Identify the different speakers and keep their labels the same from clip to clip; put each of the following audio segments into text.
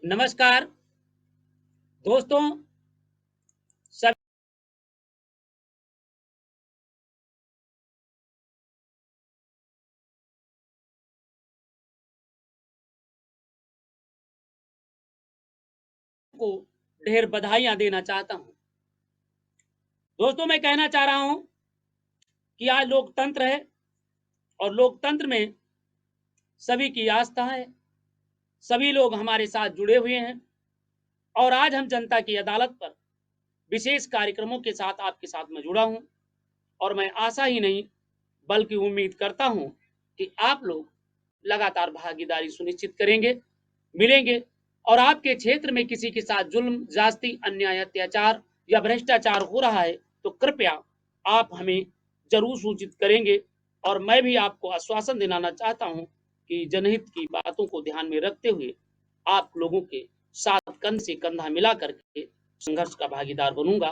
Speaker 1: नमस्कार दोस्तों, सभी को ढेर बधाइयां देना चाहता हूं। दोस्तों, मैं कहना चाह रहा हूं कि आज लोकतंत्र है और लोकतंत्र में सभी की आस्था है, सभी लोग हमारे साथ जुड़े हुए हैं और आज हम जनता की अदालत पर विशेष कार्यक्रमों के साथ आपके साथ मैं जुड़ा हूं और मैं आशा ही नहीं बल्कि उम्मीद करता हूं कि आप लोग लगातार भागीदारी सुनिश्चित करेंगे, मिलेंगे और आपके क्षेत्र में किसी के साथ जुल्म, ज्यादती, अन्याय, अत्याचार या भ्रष्टाचार हो रहा है तो कृपया आप हमें जरूर सूचित करेंगे और मैं भी आपको आश्वासन दिलाना चाहता हूं कि जनहित की बातों को ध्यान में रखते हुए आप लोगों के साथ कंध से कंधा मिला करके संघर्ष का भागीदार बनूंगा।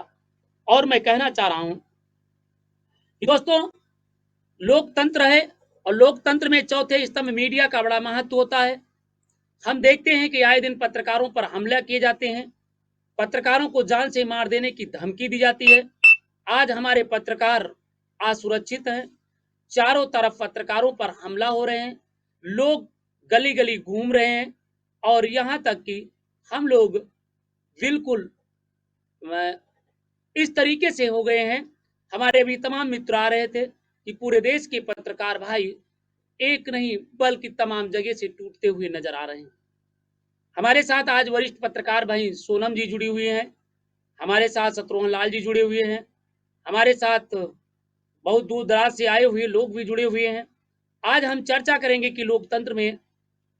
Speaker 1: और मैं कहना चाह रहा हूं कि दोस्तों, लोकतंत्र है और लोकतंत्र में चौथे स्तंभ मीडिया का बड़ा महत्व होता है। हम देखते हैं कि आए दिन पत्रकारों पर हमला किए जाते हैं, पत्रकारों को जान से मार देने की धमकी दी जाती है। आज हमारे पत्रकार असुरक्षित हैं, चारों तरफ पत्रकारों पर हमला हो रहे हैं, लोग गली गली घूम रहे हैं और यहाँ तक कि हम लोग बिल्कुल इस तरीके से हो गए हैं। हमारे अभी तमाम मित्र आ रहे थे कि पूरे देश के पत्रकार भाई एक नहीं बल्कि तमाम जगह से टूटते हुए नजर आ रहे हैं। हमारे साथ आज वरिष्ठ पत्रकार भाई सोनम जी जुड़ी हुई हैं, हमारे साथ शत्रुघ्न लाल जी जुड़े हुए हैं, हमारे साथ बहुत दूर दराज से आए हुए लोग भी जुड़े हुए हैं। आज हम चर्चा करेंगे कि लोकतंत्र में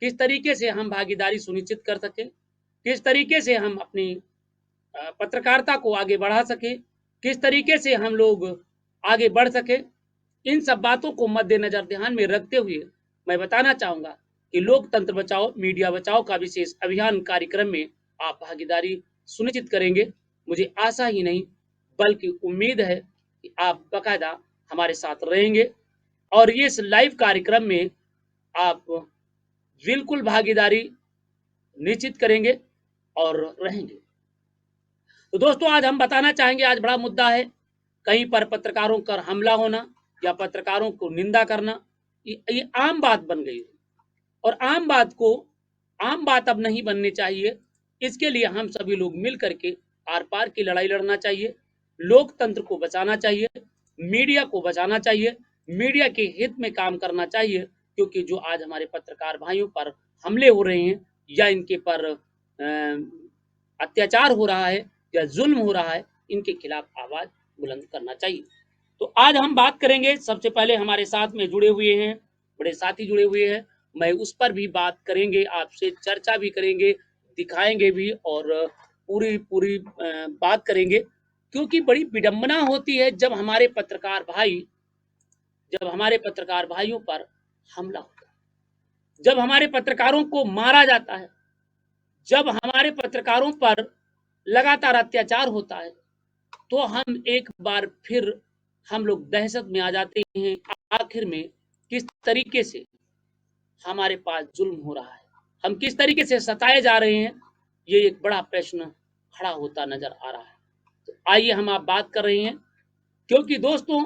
Speaker 1: किस तरीके से हम भागीदारी सुनिश्चित कर सके, किस तरीके से हम अपनी पत्रकारिता को आगे बढ़ा सके, किस तरीके से हम लोग आगे बढ़ सके। इन सब बातों को मद्देनजर ध्यान में रखते हुए मैं बताना चाहूंगा कि लोकतंत्र बचाओ मीडिया बचाओ का विशेष अभियान कार्यक्रम में आप भागीदारी सुनिश्चित करेंगे। मुझे आशा ही नहीं बल्कि उम्मीद है कि आप बाकायदा हमारे साथ रहेंगे और ये इस लाइव कार्यक्रम में आप बिल्कुल भागीदारी निश्चित करेंगे और रहेंगे। तो दोस्तों, आज हम बताना चाहेंगे, आज बड़ा मुद्दा है, कहीं पर पत्रकारों पर हमला होना या पत्रकारों को निंदा करना, ये आम बात बन गई है और आम बात अब नहीं बननी चाहिए। इसके लिए हम सभी लोग मिल करके आर पार की लड़ाई लड़ना चाहिए, लोकतंत्र को बचाना चाहिए, मीडिया को बचाना चाहिए, मीडिया के हित में काम करना चाहिए, क्योंकि जो आज हमारे पत्रकार भाइयों पर हमले हो रहे हैं या इनके पर अत्याचार हो रहा है या जुल्म हो रहा है, इनके खिलाफ आवाज बुलंद करना चाहिए। तो आज हम बात करेंगे, सबसे पहले हमारे साथ में जुड़े हुए हैं, बड़े साथी जुड़े हुए हैं, मैं उस पर भी बात करेंगे, आपसे चर्चा भी करेंगे, दिखाएंगे भी और पूरी पूरी बात करेंगे, क्योंकि बड़ी विडंबना होती है जब हमारे पत्रकार भाइयों पर हमला होता है, जब हमारे पत्रकारों को मारा जाता है, जब हमारे पत्रकारों पर लगातार अत्याचार होता है, तो हम एक बार फिर हम लोग दहशत में आ जाते हैं। आखिर में किस तरीके से हमारे पास जुल्म हो रहा है, हम किस तरीके से सताए जा रहे हैं, ये एक बड़ा प्रश्न खड़ा होता नजर आ रहा है। तो आइए हम आप बात कर रहे हैं, क्योंकि दोस्तों,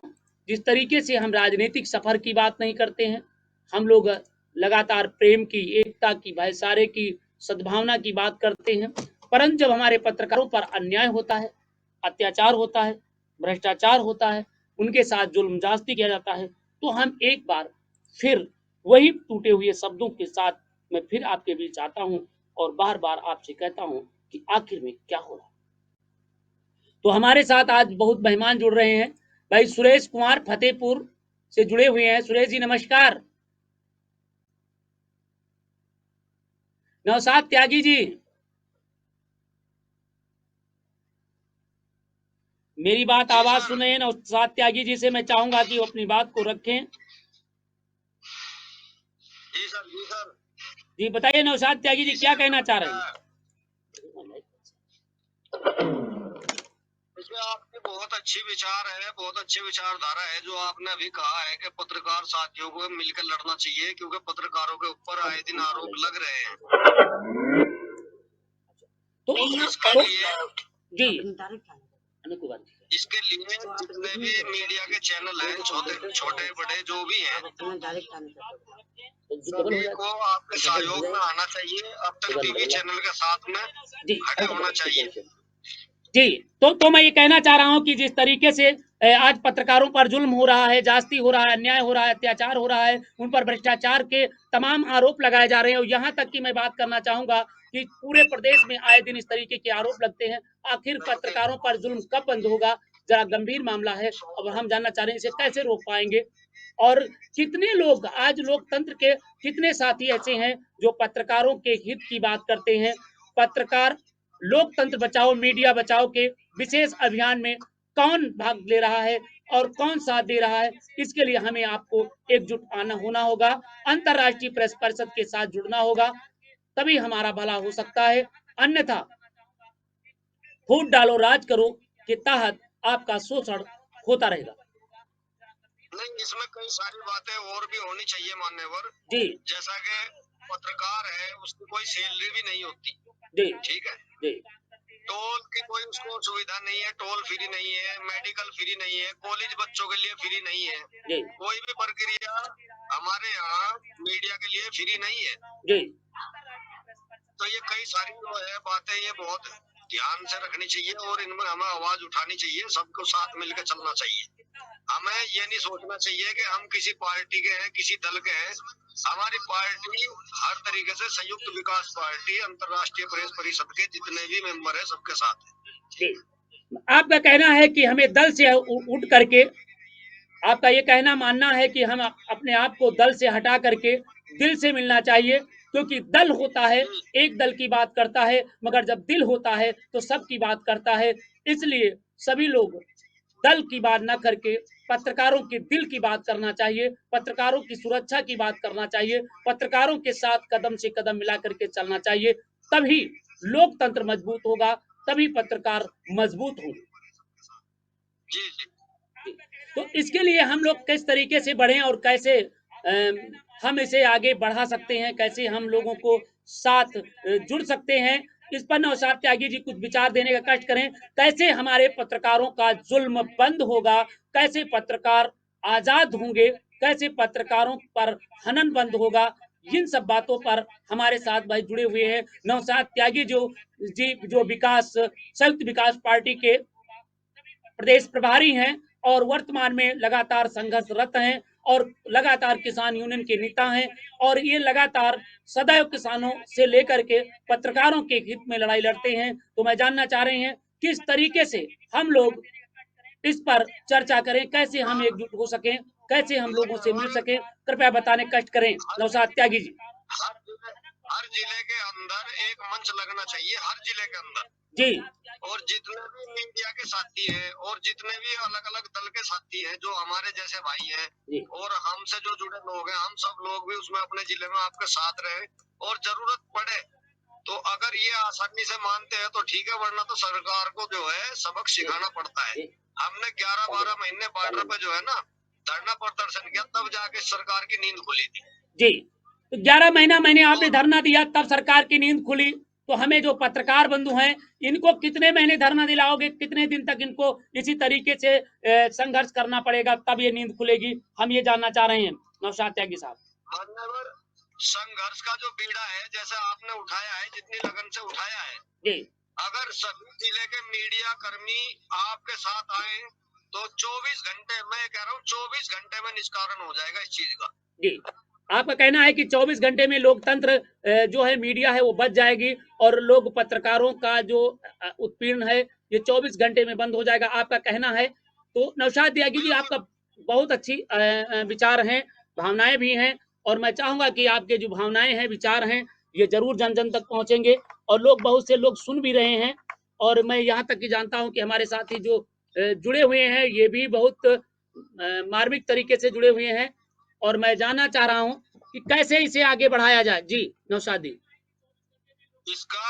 Speaker 1: जिस तरीके से हम राजनीतिक सफर की बात नहीं करते हैं, हम लोग लगातार प्रेम की, एकता की, भाईचारे की, सद्भावना की बात करते हैं, परंतु जब हमारे पत्रकारों पर अन्याय होता है, अत्याचार होता है, भ्रष्टाचार होता है, उनके साथ जुल्म ज्यादती किया जाता है, तो हम एक बार फिर वही टूटे हुए शब्दों के साथ मैं फिर आपके बीच आता हूं और बार बार आपसे कहता हूं कि आखिर में क्या हो रहा है। तो हमारे साथ आज बहुत मेहमान जुड़ रहे हैं। भाई सुरेश कुमार फतेहपुर से जुड़े हुए हैं। सुरेश जी नमस्कार। नौशाद त्यागी जी, मेरी बात आवाज सुने। नौशाद त्यागी जी से मैं चाहूंगा कि वो अपनी बात को रखें।
Speaker 2: जी सर, जी सर।
Speaker 1: जी बताइए नौशाद त्यागी जी, क्या कहना चाह रहे हैं?
Speaker 2: इसमें आपके बहुत अच्छी विचार है, बहुत अच्छी विचारधारा है जो आपने अभी कहा है कि पत्रकार साथियों को मिलकर लड़ना चाहिए, क्योंकि पत्रकारों के ऊपर आए दिन आरोप लग रहे हैं।
Speaker 1: तो
Speaker 2: इसके लिए
Speaker 1: जी अनुकुमार जी,
Speaker 2: इसके लिए जितने भी मीडिया के चैनल हैं, छोटे बड़े जो भी हैं, सभी को आपके सहयोग में आना चाहिए। अब तक टीवी चैनल के साथ में खड़े होना चाहिए।
Speaker 1: जी। तो मैं ये कहना चाह रहा हूँ कि जिस तरीके से आज पत्रकारों पर जुल्म हो रहा है, जास्ती हो रहा है, अन्याय हो रहा है, अत्याचार हो रहा है, उन पर भ्रष्टाचार के तमाम आरोप लगाए जा रहे हैं, और यहाँ तक कि मैं बात करना चाहूंगा कि पूरे प्रदेश में आए दिन इस तरीके के आरोप लगते हैं। आखिर पत्रकारों पर जुल्म कब बंद होगा? जरा गंभीर मामला है, अब हम जानना चाह रहे हैं इसे कैसे रोक पाएंगे, और कितने लोग आज लोकतंत्र के कितने साथी ऐसे हैं जो पत्रकारों के हित की बात करते हैं। पत्रकार लोकतंत्र बचाओ मीडिया बचाओ के विशेष अभियान में कौन भाग ले रहा है और कौन साथ दे रहा है, इसके लिए हमें आपको एकजुट आना होना होगा, अंतर्राष्ट्रीय प्रेस परिषद के साथ जुड़ना होगा, तभी हमारा भला हो सकता है। अन्यथा फूट डालो राज करो के तहत आपका शोषण होता रहेगा।
Speaker 2: नहीं, इसमें कई सारी बातें और भी होनी चाहिए मान्यवर
Speaker 1: जी
Speaker 2: जैसा कि पत्रकार है उसकी कोई सैलरी भी नहीं होती।
Speaker 1: जी
Speaker 2: ठीक है
Speaker 1: जी
Speaker 2: टोल की कोई उसको सुविधा नहीं है, टोल फ्री नहीं है, मेडिकल फ्री नहीं है, कॉलेज बच्चों के लिए फ्री नहीं है,
Speaker 1: जी
Speaker 2: कोई भी प्रक्रिया हमारे यहाँ मीडिया के लिए फ्री नहीं है।
Speaker 1: जी
Speaker 2: तो ये कई सारी जो है बातें ये बहुत ध्यान से रखनी चाहिए और इनमें हमें आवाज उठानी चाहिए, सबको साथ मिलकर चलना चाहिए। हमें ये नहीं सोचना चाहिए कि हम किसी पार्टी के हैं, किसी दल के हैं। हमारी पार्टी हर तरीके से संयुक्त विकास पार्टी अंतर्राष्ट्रीय प्रेस परिषद के जितने भी मेंबर है सबके साथ है।
Speaker 1: आपका कहना है कि हमें दल से उठ करके, आपका ये कहना मानना है कि हम अपने आप को दल से हटा करके दिल से मिलना चाहिए, क्योंकि दल होता है एक दल की बात करता है, मगर जब दिल होता है तो सबकी बात करता है। इसलिए सभी लोग दल की बात न करके पत्रकारों के दिल की बात करना चाहिए, पत्रकारों की सुरक्षा की बात करना चाहिए, पत्रकारों के साथ कदम से कदम मिला करके चलना चाहिए, तभी लोकतंत्र मजबूत होगा, तभी पत्रकार मजबूत होंगे। तो इसके लिए हम लोग किस तरीके से बढ़ें और कैसे हम इसे आगे बढ़ा सकते हैं, कैसे हम लोगों को साथ जुड़ सकते हैं, इस पर नौशाद त्यागी जी कुछ विचार देने का कष्ट करें। कैसे हमारे पत्रकारों का जुल्म बंद होगा, कैसे पत्रकार आजाद होंगे, कैसे पत्रकारों पर हनन बंद होगा, इन सब बातों पर हमारे साथ भाई जुड़े हुए हैं नौशाद त्यागी जो विकास संयुक्त विकास पार्टी के प्रदेश प्रभारी हैं और वर्तमान में लगातार संघर्षरत हैं और लगातार किसान यूनियन के नेता हैं, और ये लगातार सदैव किसानों से लेकर के पत्रकारों के हित में लड़ाई लड़ते हैं। तो मैं जानना चाह रहे हैं किस तरीके से हम लोग इस पर चर्चा करें, कैसे हम एकजुट हो सकें, कैसे हम लोगों से मिल सकें, कृपया बताने कष्ट करें नौशाद त्यागी जी।
Speaker 2: हर जिले के अंदर एक मंच लगना चाहिए, हर जिले के अंदर
Speaker 1: जी,
Speaker 2: और जितने भी मीडिया के साथी हैं और जितने भी अलग अलग दल के साथी हैं जो हमारे जैसे भाई हैं और हमसे जो जुड़े लोग हैं, हम सब लोग भी उसमें अपने जिले में आपके साथ रहे, और जरूरत पड़े तो अगर ये आसानी से मानते हैं तो ठीक है, वरना तो सरकार को जो है सबक सिखाना पड़ता है। हमने 11-12 महीने बॉर्डर पे जो है ना धरना प्रदर्शन किया, तब जाके सरकार की नींद खुली थी।
Speaker 1: जी, तो 11 महीना मैंने आपने धरना दिया तब सरकार की नींद खुली। तो हमें जो पत्रकार बंधु हैं इनको कितने महीने धरना दिलाओगे, कितने दिन तक इनको इसी तरीके से संघर्ष करना पड़ेगा, तब ये नींद खुलेगी, हम ये जानना चाह रहे हैं नौशाद त्यागी साहब।
Speaker 2: संघर्ष का जो बीड़ा है जैसे आपने उठाया है, जितनी लगन से उठाया है
Speaker 1: जी,
Speaker 2: अगर सभी जिले के मीडिया कर्मी आपके साथ आए तो 24 घंटे, मैं कह रहा हूँ 24 घंटे में निष्कारण हो जाएगा इस चीज का।
Speaker 1: जी, आपका कहना है कि 24 घंटे में लोकतंत्र जो है मीडिया है वो बच जाएगी और लोग पत्रकारों का जो उत्पीड़न है ये 24 घंटे में बंद हो जाएगा, आपका कहना है। तो नौशाद त्यागी जी आपका बहुत अच्छी विचार हैं, भावनाएं भी हैं, और मैं चाहूंगा कि आपके जो भावनाएं हैं विचार हैं ये जरूर जन जन तक पहुंचेंगे, और लोग बहुत से लोग सुन भी रहे हैं, और मैं यहाँ तक कि जानता हूँ कि हमारे साथी जो जुड़े हुए हैं ये भी बहुत मार्मिक तरीके से जुड़े हुए हैं, और मैं जानना चाह रहा हूं कि कैसे इसे आगे बढ़ाया जाए। जी नौशादी,
Speaker 2: इसका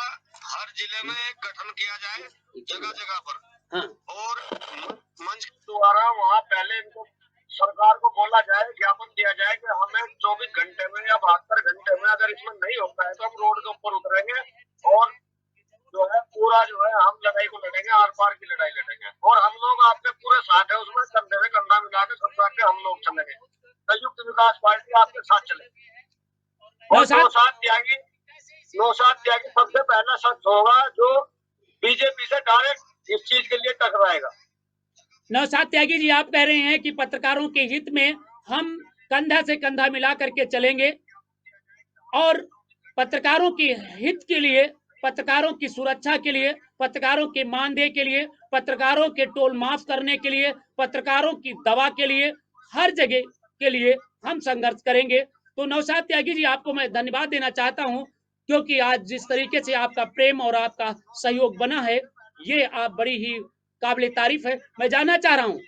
Speaker 2: हर जिले में एक गठन किया जाए जगह जगह पर,
Speaker 1: हाँ,
Speaker 2: और मंच के द्वारा वहाँ पहले इनको सरकार को बोला जाए, ज्ञापन दिया जाए कि हमें 24 घंटे में या 72 घंटे में अगर इसमें नहीं होता है तो हम रोड के ऊपर उतरेंगे और जो है में कंधे में कंधा मिला के सब के हम लोग चलेंगे। संयुक्त विकास पार्टी आपके साथ चलेगी। और नौशाद त्यागी सबसे पहला शख्स होगा जो बीजेपी से डायरेक्ट इस चीज के लिए टकराएगा।
Speaker 1: नौशाद त्यागी जी, आप कह रहे हैं कि पत्रकारों के हित में हम कंधा से कंधा मिला करके चलेंगे और पत्रकारों के हित के लिए, पत्रकारों की सुरक्षा के लिए, पत्रकारों के मानदेय के लिए, पत्रकारों के टोल माफ करने के लिए, पत्रकारों की दवा के लिए, हर जगह के लिए हम संघर्ष करेंगे। तो नौशाद त्यागी जी, आपको मैं धन्यवाद देना चाहता हूं, क्योंकि आज जिस तरीके से आपका प्रेम और आपका सहयोग बना है, ये आप बड़ी ही काबिल तारीफ है। मैं जानना चाह रहा हूं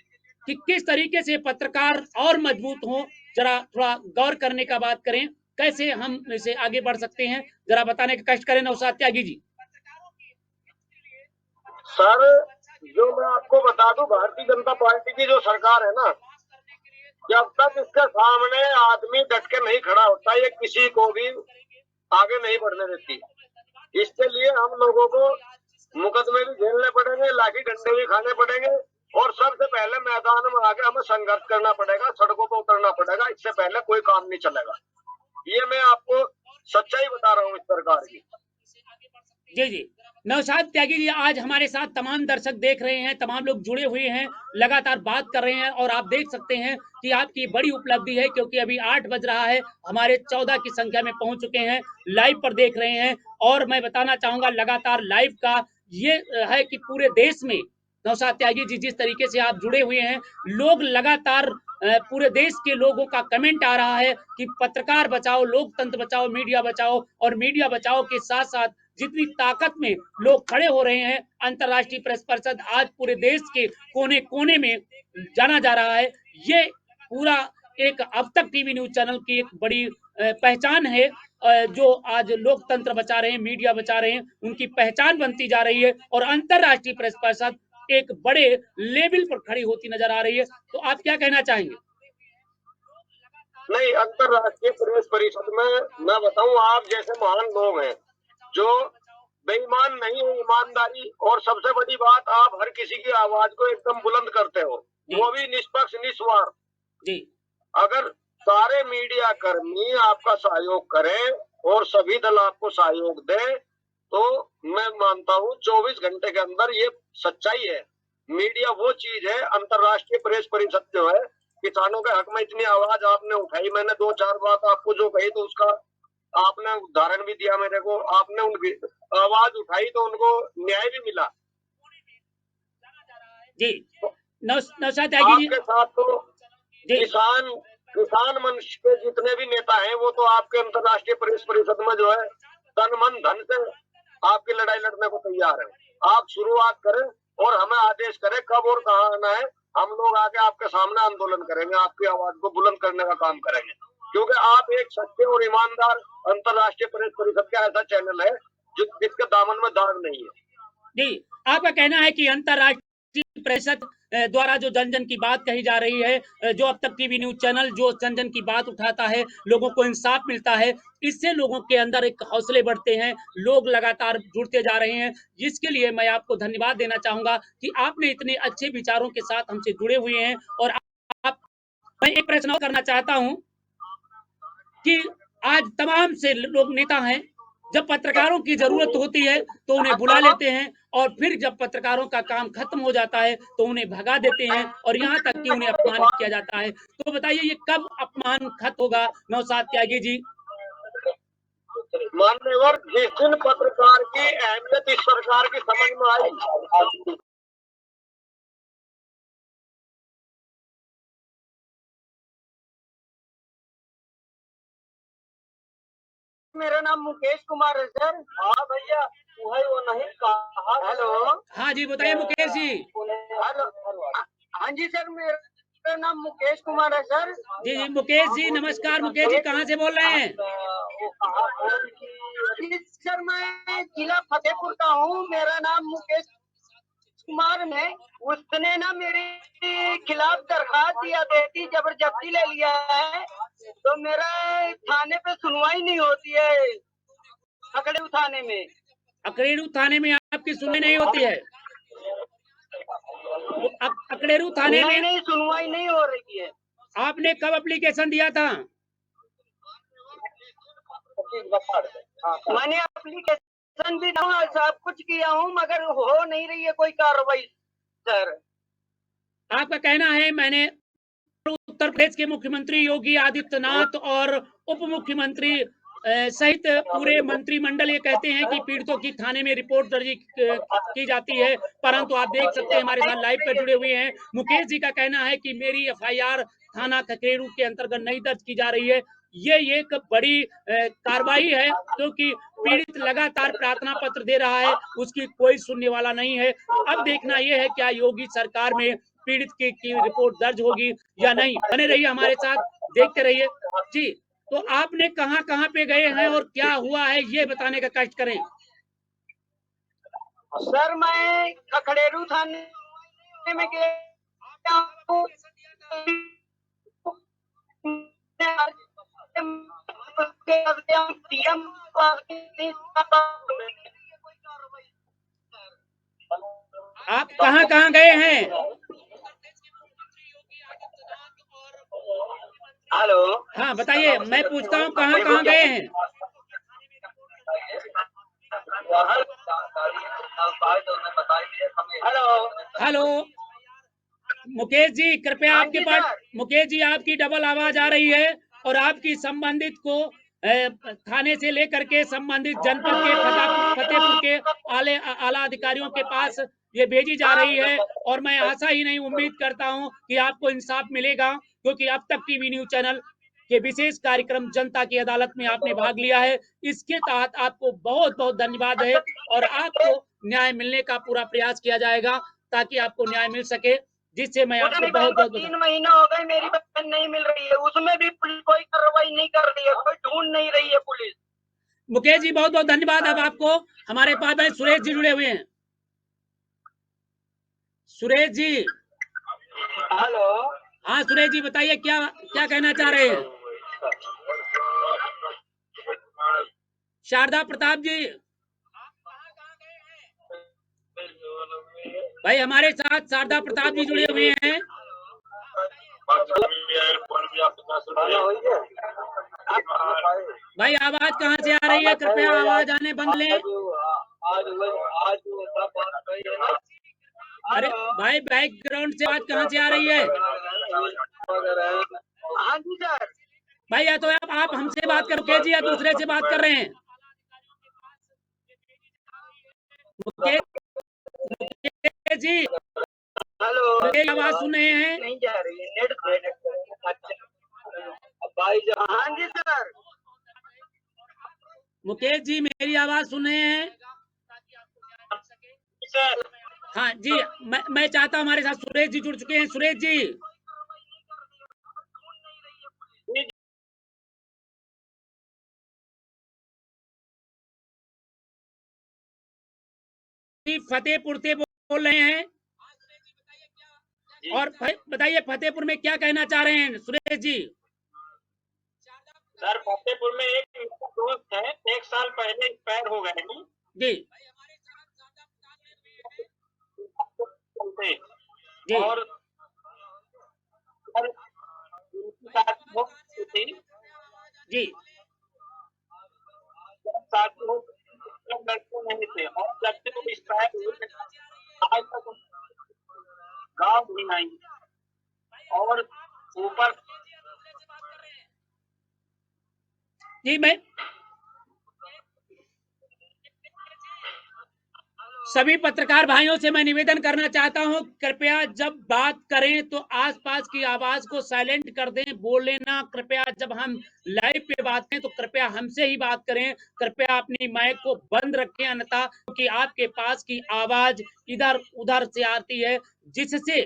Speaker 1: कि किस तरीके से पत्रकार और मजबूत हो, जरा थोड़ा गौर करने का बात करें, कैसे हम इसे आगे बढ़ सकते हैं, जरा बताने का कष्ट करें नौशाद त्यागी जी।
Speaker 2: सर, जो मैं आपको बता दूं, भारतीय जनता पार्टी की जो सरकार है ना, जब तक इसके सामने आदमी डट के नहीं खड़ा होता, ये किसी को भी आगे नहीं बढ़ने देती। इसके लिए हम लोगों को मुकदमे भी झेलने पड़ेंगे, लाठी डंडे भी खाने पड़ेंगे और सबसे पहले मैदान में आके हमें संघर्ष करना पड़ेगा, सड़कों पर उतरना पड़ेगा। इससे पहले कोई काम नहीं चलेगा। ये मैं आपको सच्चाई बता रहा हूँ इस सरकार की।
Speaker 1: जी जी, नौशाद त्यागी जी, आज हमारे साथ तमाम दर्शक देख रहे हैं, तमाम लोग जुड़े हुए हैं, लगातार बात कर रहे हैं और आप देख सकते हैं कि आपकी बड़ी उपलब्धि है, क्योंकि अभी 8 बज रहा है, हमारे 14 की संख्या में पहुंच चुके हैं, लाइव पर देख रहे हैं। और मैं बताना चाहूंगा, लगातार लाइव का ये है कि पूरे देश में नौशाद त्यागी जी जिस तरीके से आप जुड़े हुए हैं, लोग लगातार पूरे देश के लोगों का कमेंट आ रहा है कि पत्रकार बचाओ, लोकतंत्र बचाओ, मीडिया बचाओ। और मीडिया बचाओ के साथ साथ जितनी ताकत में लोग खड़े हो रहे हैं, अंतर्राष्ट्रीय प्रेस परिषद आज पूरे देश के कोने कोने में जाना जा रहा है। ये पूरा एक अब तक टीवी न्यूज चैनल की एक बड़ी पहचान है, जो आज लोकतंत्र बचा रहे हैं, मीडिया बचा रहे हैं, उनकी पहचान बनती जा रही है और अंतर्राष्ट्रीय प्रेस परिषद एक बड़े लेवल पर खड़ी होती नजर आ रही है। तो आप क्या कहना चाहेंगे?
Speaker 2: नहीं, अंतर्राष्ट्रीय प्रेस परिषद में मैं बताऊं, आप जैसे महान लोग हैं जो बेईमान नहीं है, ईमानदारी, और सबसे बड़ी बात, आप हर किसी की आवाज को एकदम बुलंद करते हो, वो भी निष्पक्ष निस्वार्थ जी। अगर सारे मीडिया कर्मी आपका सहयोग करें और सभी दल आपको सहयोग दें, तो मैं मानता हूँ 24 घंटे के अंदर ये सच्चाई है। मीडिया वो चीज है, अंतर्राष्ट्रीय प्रेस परिषद जो है, किसानों के हक में इतनी आवाज आपने उठाई, मैंने 2-4 बात आपको जो कही तो उसका आपने उदाहरण भी दिया मेरे को, आपने उनकी आवाज उठाई तो उनको न्याय भी मिला
Speaker 1: जी। नौशाद त्यागी जी,
Speaker 2: आपके साथ तो किसान मंच के जितने भी नेता हैं, वो तो आपके अंतर्राष्ट्रीय प्रेस परिषद में जो है तन मन धन से आपकी लड़ाई लड़ने को तैयार है। आप शुरुआत करें और हमें आदेश करें कब और कहाँ आना है, हम लोग आके आपके सामने आंदोलन करेंगे, आपकी आवाज को बुलंद करने का काम करेंगे, क्योंकि आप एक सच्चे और ईमानदार अंतर्राष्ट्रीय प्रेस परिषद का ऐसा चैनल है जिसके दामन में दाग नहीं है।
Speaker 1: जी, आपका कहना है कि अंतर्राष्ट्रीय परिषद द्वारा जो जन जन की बात कही जा रही है, जो अब तक टीवी न्यूज चैनल जो जन जन की बात उठाता है, लोगों को इंसाफ मिलता है, इससे लोगों के अंदर एक हौसले बढ़ते हैं, लोग लगातार जुड़ते जा रहे हैं, जिसके लिए मैं आपको धन्यवाद देना चाहूंगा कि आपने इतने अच्छे विचारों के साथ हमसे जुड़े हुए हैं। और आप मैं एक प्रश्न और करना चाहता हूं कि आज तमाम से लोग नेता हैं, जब पत्रकारों की जरूरत होती है तो उन्हें बुला लेते हैं और फिर जब पत्रकारों का काम खत्म हो जाता है तो उन्हें भगा देते हैं और यहाँ तक कि उन्हें अपमानित किया जाता है। तो बताइए, ये कब अपमान खत्म होगा नौशाद त्यागी जी?
Speaker 2: मान्यवर, जिस दिन पत्रकार की अहमियत इस सरकार की समझ में आई, मेरा नाम मुकेश कुमार है सर। हाँ भैया, वो नहीं कहा। हेलो,
Speaker 1: हाँ जी, बताइए मुकेश जी।
Speaker 2: हेलो, हाँ जी सर, मेरा नाम मुकेश कुमार है सर।
Speaker 1: जी जी मुकेश जी, नमस्कार। मुकेश जी कहाँ से बोल रहे हैं?
Speaker 2: सर मैं जिला फतेहपुर का हूँ, मेरा नाम मुकेश कुमार में। उसने ना मेरे खिलाफ दरखास्त दिया देती, जबरदस्ती ले लिया है, तो मेरा थाने पे सुनवाई नहीं होती है। अकड़ू थाने में
Speaker 1: आपकी सुनवाई नहीं होती है? अकड़ेरू थाने में
Speaker 3: नहीं सुनवाई नहीं हो रही है।
Speaker 1: आपने कब एप्लीकेशन दिया था?
Speaker 3: मैंने एप्लीकेशन भी सब कुछ किया हूँ, मगर हो नहीं रही है कोई कार्रवाई सर।
Speaker 1: आपका कहना है मैंने उत्तर प्रदेश के मुख्यमंत्री योगी आदित्यनाथ और उप मुख्यमंत्री सहित पूरे मंत्रिमंडल ये कहते हैं कि पीड़ितों की थाने में रिपोर्ट दर्ज की जाती है, परंतु आप देख सकते हैं हमारे साथ लाइव पे जुड़े हुए हैं मुकेश जी का कहना है कि मेरी एफआईआर थाना खकेरू के अंतर्गत नहीं दर्ज की जा रही है। ये एक बड़ी कार्रवाई है क्योंकि पीड़ित लगातार प्रार्थना पत्र दे रहा है, उसकी कोई सुनने वाला नहीं है। अब देखना यह है क्या योगी सरकार में पीड़ित की रिपोर्ट दर्ज होगी या नहीं। बने रहिए हमारे साथ, देखते रहिए जी। तो आपने कहां पे गए हैं और क्या हुआ है ये बताने का कष्ट करें।
Speaker 3: सर मैं खखड़ेरू थाने में गया हूँ,
Speaker 1: आप कहां गए हैं?
Speaker 3: हेलो,
Speaker 1: हाँ बताइए, मैं पूछता हूँ कहां गए हैं? हेलो मुकेश जी, कृपया आपके पास, मुकेश जी आपकी डबल आवाज आ रही है और आपकी संबंधित को थाने से लेकर के संबंधित जनपद के फतेहपुर के आला अधिकारियों के पास ये भेजी जा रही है और मैं आशा ही नहीं उम्मीद करता हूं कि आपको इंसाफ मिलेगा, क्योंकि अब तक टीवी न्यूज चैनल के विशेष कार्यक्रम जनता की अदालत में आपने भाग लिया है। इसके तहत आपको बहुत बहुत धन्यवाद है और आपको न्याय मिलने का पूरा प्रयास किया जाएगा ताकि आपको न्याय मिल सके, जिससे मैं आपको बहुत बहुत
Speaker 3: 3 महीना हो गए मेरी बहन नहीं मिल रही है, उसमें भी पुलिस कोई कार्रवाई नहीं कर रही है, कोई ढूंढ नहीं रही है पुलिस।
Speaker 1: मुकेश जी बहुत बहुत धन्यवाद। अब आपको हमारे पास में सुरेश जी जुड़े हुए हैं। सुरेश जी,
Speaker 3: हेलो,
Speaker 1: हाँ सुरेश जी बताइए क्या कहना चाह रहे हैं? शारदा प्रताप जी भाई हमारे साथ शारदा प्रताप जी जुड़े हुए हैं। भाई आवाज कहाँ से आ रही है? कृपया आवाज आने बंद लें। अरे भाई बैकग्राउंड से आवाज कहाँ से आ रही है?
Speaker 3: हाँ जी सर।
Speaker 1: भाई या तो आप हमसे बात करो जी या दूसरे से बात कर रहे हैं? मुकेश जी,
Speaker 3: हेलो,
Speaker 1: मेरी आवाज सुन रहे हैं?
Speaker 3: नहीं जा रही है नेट। हाँ जी सर।
Speaker 1: मुकेश जी मेरी आवाज सुन रहे हैं?
Speaker 3: सर
Speaker 1: हाँ जी, मैं चाहता हूँ, हमारे साथ सुरेश जी जुड़ चुके हैं। सुरेश जी फतेहपुर से बोल रहे हैं और बताइए फतेहपुर में क्या कहना चाह रहे हैं सुरेश जी?
Speaker 3: सर फतेहपुर में एक दोस्त है, 1 साल पहले एक्सपायर हो गए हैं
Speaker 1: जी जी
Speaker 3: और
Speaker 1: जी
Speaker 3: लड़के नहीं थे और जब से वो एक्सपायर हुए आज तक गाँव भी नहीं और ऊपर
Speaker 1: जी मैं सभी पत्रकार भाइयों से मैं निवेदन करना चाहता हूं, कृपया जब बात करें तो आसपास की आवाज को साइलेंट कर दें, बोले ना। कृपया जब हम लाइव पे बात करें तो कृपया हमसे ही बात करें। कृपया अपनी माइक को बंद रखें, अन्यथा क्योंकि आपके पास की आवाज इधर उधर से आती है जिससे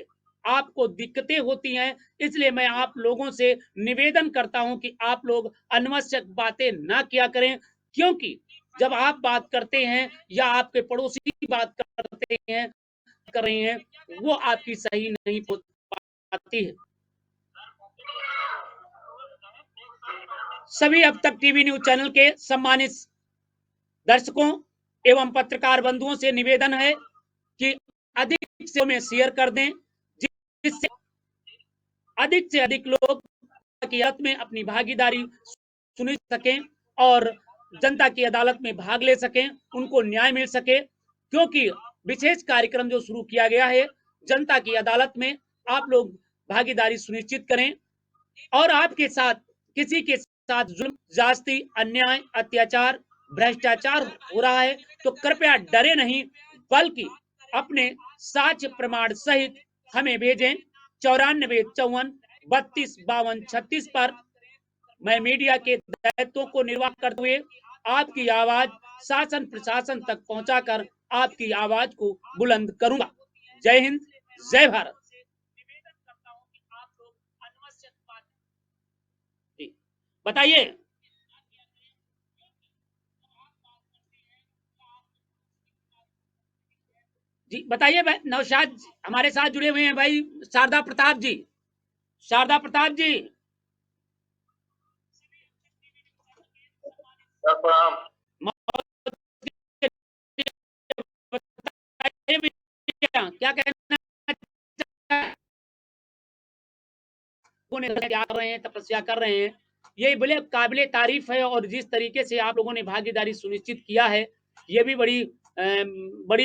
Speaker 1: आपको दिक्कतें होती हैं। इसलिए मैं आप लोगों से निवेदन करता हूं कि आप लोग अनावश्यक बातें ना किया करें, क्योंकि जब आप बात करते हैं या आपके पड़ोसी बात करते हैं कर रहे हैं, वो आपकी सही नहीं हो पाती है। सभी अब तक टीवी न्यूज चैनल के सम्मानित दर्शकों एवं पत्रकार बंधुओं से निवेदन है कि अधिक से में शेयर कर दें, जिससे अधिक से अधिक लोग की अदालत में अपनी भागीदारी सुन सकें और जनता की अदालत में भाग ले सकें, उनको न्याय मिल सके। क्योंकि विशेष कार्यक्रम जो शुरू किया गया है, जनता की अदालत में आप लोग भागीदारी सुनिश्चित करें और आपके साथ किसी के साथ जुल्म, ज्यादती, अन्याय, अत्याचार, भ्रष्टाचार हो रहा है तो कृपया डरे नहीं, बल्कि अपने साक्ष्य प्रमाण सहित हमें भेजें 9454325236 पर। मैं मीडिया के दायित्वों को निर्वाह करते हुए आपकी आवाज शासन प्रशासन तक पहुंचाकर आपकी आवाज को बुलंद करूंगा। जय हिंद, जय भारत। बताइए जी, बताइए नौशाद हमारे साथ जुड़े हुए हैं भाई। शारदा प्रताप जी, शारदा प्रताप जी, क्या कहना क्या कर रहे हैं, तपस्या कर रहे हैं, ये बड़े काबिले तारीफ है। और जिस तरीके से आप लोगों ने भागीदारी सुनिश्चित किया है, ये भी बड़ी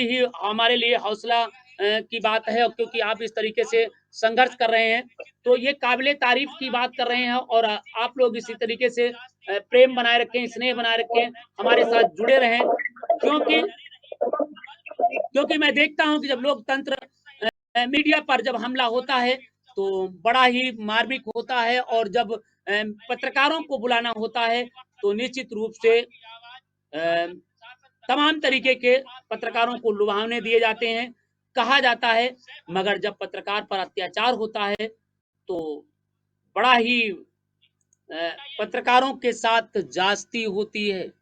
Speaker 1: ही हमारे लिए हौसला की बात है, क्योंकि आप इस तरीके से संघर्ष कर रहे हैं, तो ये काबिले तारीफ की बात कर रहे हैं। और आप लोग इसी तरीके से प्रेम बनाए रखें, स्नेह बनाए रखें, हमारे साथ जुड़े रहें, क्योंकि मैं देखता हूं कि जब लोकतंत्र मीडिया पर जब हमला होता है तो बड़ा ही मार्मिक होता है, और जब पत्रकारों को बुलाना होता है तो निश्चित रूप से तमाम तरीके के पत्रकारों को लुभावने दिए जाते हैं, कहा जाता है। मगर जब पत्रकार पर अत्याचार होता है तो बड़ा ही पत्रकारों के साथ जास्ती होती है,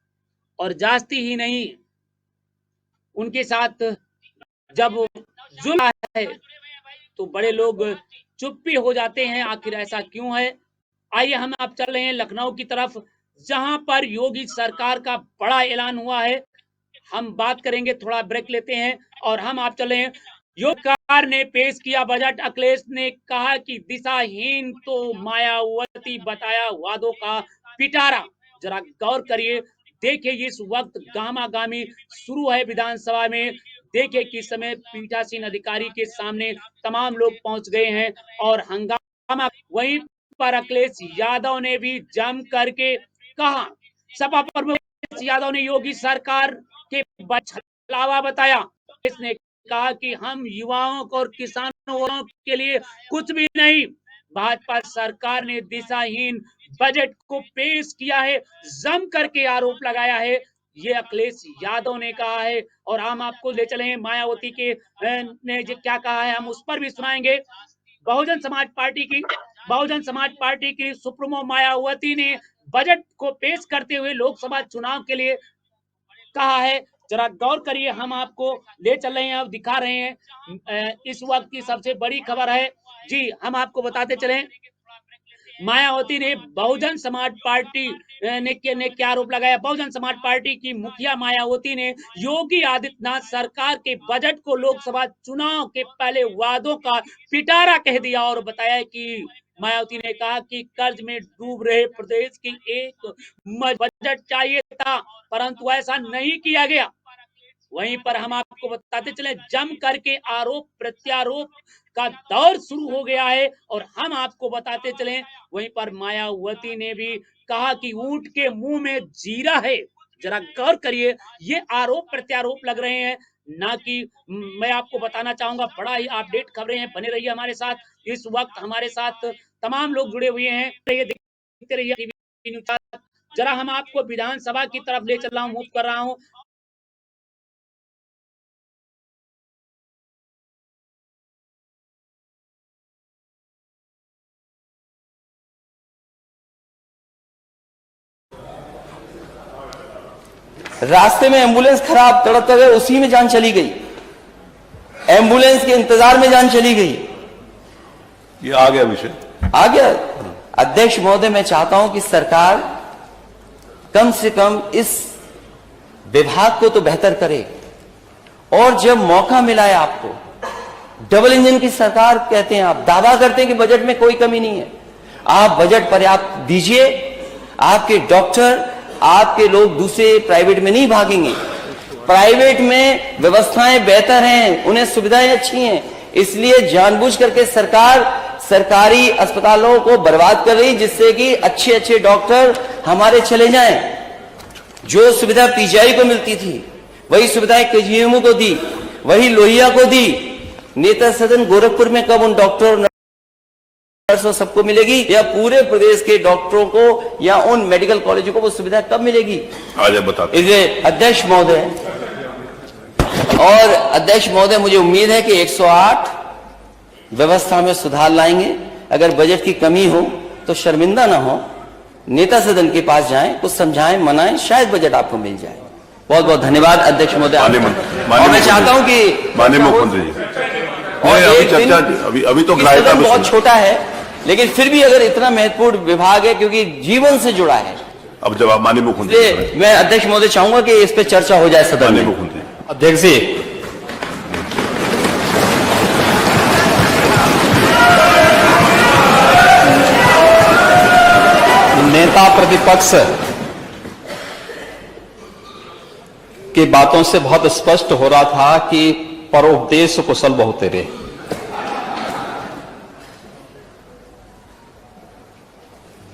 Speaker 1: और जास्ती ही नहीं, उनके साथ जब जुल्म है तो बड़े लोग चुप भी हो जाते हैं। आखिर ऐसा क्यों है? आइए हम आप चल रहे हैं लखनऊ की तरफ, जहां पर योगी सरकार का बड़ा ऐलान हुआ है। हम बात करेंगे, थोड़ा ब्रेक लेते हैं और हम आप चले हैं। योगी सरकार ने पेश किया बजट। अखिलेश ने कहा कि दिशाहीन तो मायावती बताया वादों का पिटारा। जरा गौर करिए, देखिए इस वक्त गामागामी शुरू है विधानसभा में। देखिए कि समय पीठासीन अधिकारी के सामने तमाम लोग पहुंच गए हैं और हंगामा। वहीं पर अखिलेश यादव ने भी जम करके कहा, सपा प्रमुख यादव ने योगी सरकार के छलावा बताया। इसने कहा कि हम युवाओं और किसानों के लिए कुछ भी नहीं। भाजपा सरकार ने दिशाहीन बजट को पेश किया है, जम करके आरोप लगाया है, ये अखिलेश यादव ने कहा है। और हम आपको ले चले हैं मायावती के ने क्या कहा है, हम उस पर भी सुनाएंगे। बहुजन समाज पार्टी की सुप्रीमो मायावती ने बजट को पेश करते हुए लोकसभा चुनाव के लिए कहा है। जरा गौर करिए, हम आपको ले चल रहे हैं, अब दिखा रहे हैं। इस वक्त की सबसे बड़ी खबर है जी, हम आपको बताते चलें। मायावती ने बहुजन समाज पार्टी ने क्या आरोप लगाया। बहुजन समाज पार्टी की मुखिया मायावती ने योगी आदित्यनाथ सरकार के बजट को लोकसभा चुनाव के पहले वादों का पिटारा कह दिया और बताया कि मायावती ने कहा कि कर्ज में डूब रहे प्रदेश की एक बजट चाहिए था, परंतु ऐसा नहीं किया गया। वहीं पर हम आपको बताते चले, जम करके आरोप प्रत्यारोप का दौर शुरू हो गया है। और हम आपको बताते चले, वहीं पर मायावती ने भी कहा कि ऊंट के मुंह में जीरा है। जरा गौर करिए, ये आरोप प्रत्यारोप लग रहे हैं, ना कि मैं आपको बताना चाहूंगा। बड़ा ही अपडेट खबरें हैं, बने रहिए हमारे साथ। इस वक्त हमारे साथ तमाम लोग जुड़े हुए हैं, देखते रहिए। जरा हम आपको विधानसभा की तरफ ले चल रहा हूँ, मूव कर रहा हूँ।
Speaker 4: रास्ते में एम्बुलेंस खराब, तड़पते हुए उसी में जान चली गई, एम्बुलेंस के इंतजार में जान चली गई।
Speaker 5: ये आ गया विषय,
Speaker 4: आ गया। अध्यक्ष महोदय, मैं चाहता हूं कि सरकार कम से कम इस विभाग को तो बेहतर करे, और जब मौका मिला है आपको डबल इंजन की सरकार कहते हैं आप, दावा करते हैं कि बजट में कोई कमी नहीं है। आप बजट पर्याप्त दीजिए, आपके डॉक्टर, आपके लोग दूसरे प्राइवेट में नहीं भागेंगे। प्राइवेट में व्यवस्थाएं बेहतर हैं, उन्हें सुविधाएं अच्छी हैं, इसलिए जानबूझ करके सरकार सरकारी अस्पतालों को बर्बाद कर रही, जिससे कि अच्छे अच्छे डॉक्टर हमारे चले जाएं। जो सुविधा पीजीआई को मिलती थी वही सुविधाएं केजीएमयू को दी, वही लोहिया को दी। नेता सदन गोरखपुर में कब उन डॉक्टर नर्सों सबको मिलेगी, या पूरे प्रदेश के डॉक्टरों को या उन मेडिकल कॉलेजों को वो सुविधा कब मिलेगी?
Speaker 5: आज बताते।
Speaker 4: इसलिए अध्यक्ष महोदय और अध्यक्ष महोदय, मुझे उम्मीद है कि 108 व्यवस्था में सुधार लाएंगे। अगर बजट की कमी हो तो शर्मिंदा ना हो, नेता सदन के पास जाएं, कुछ समझाएं, मनाएं, शायद बजट आपको मिल जाए। बहुत बहुत धन्यवाद अध्यक्ष महोदय। और मैं चाहता हूं कि
Speaker 5: माननीय मुख्यमंत्री जी, अभी तो
Speaker 4: बहुत छोटा है, लेकिन फिर भी अगर इतना महत्वपूर्ण विभाग है क्योंकि जीवन से जुड़ा है।
Speaker 5: अब जवाब माननीय मुख्यमंत्री,
Speaker 4: मैं अध्यक्ष महोदय चाहूंगा कि इस पे चर्चा हो जाए सदन में।
Speaker 5: मुख्यमंत्री
Speaker 6: अध्यक्ष जी, नेता प्रतिपक्ष की बातों से बहुत स्पष्ट हो रहा था कि परोपदेश कुशल बहु तेरे।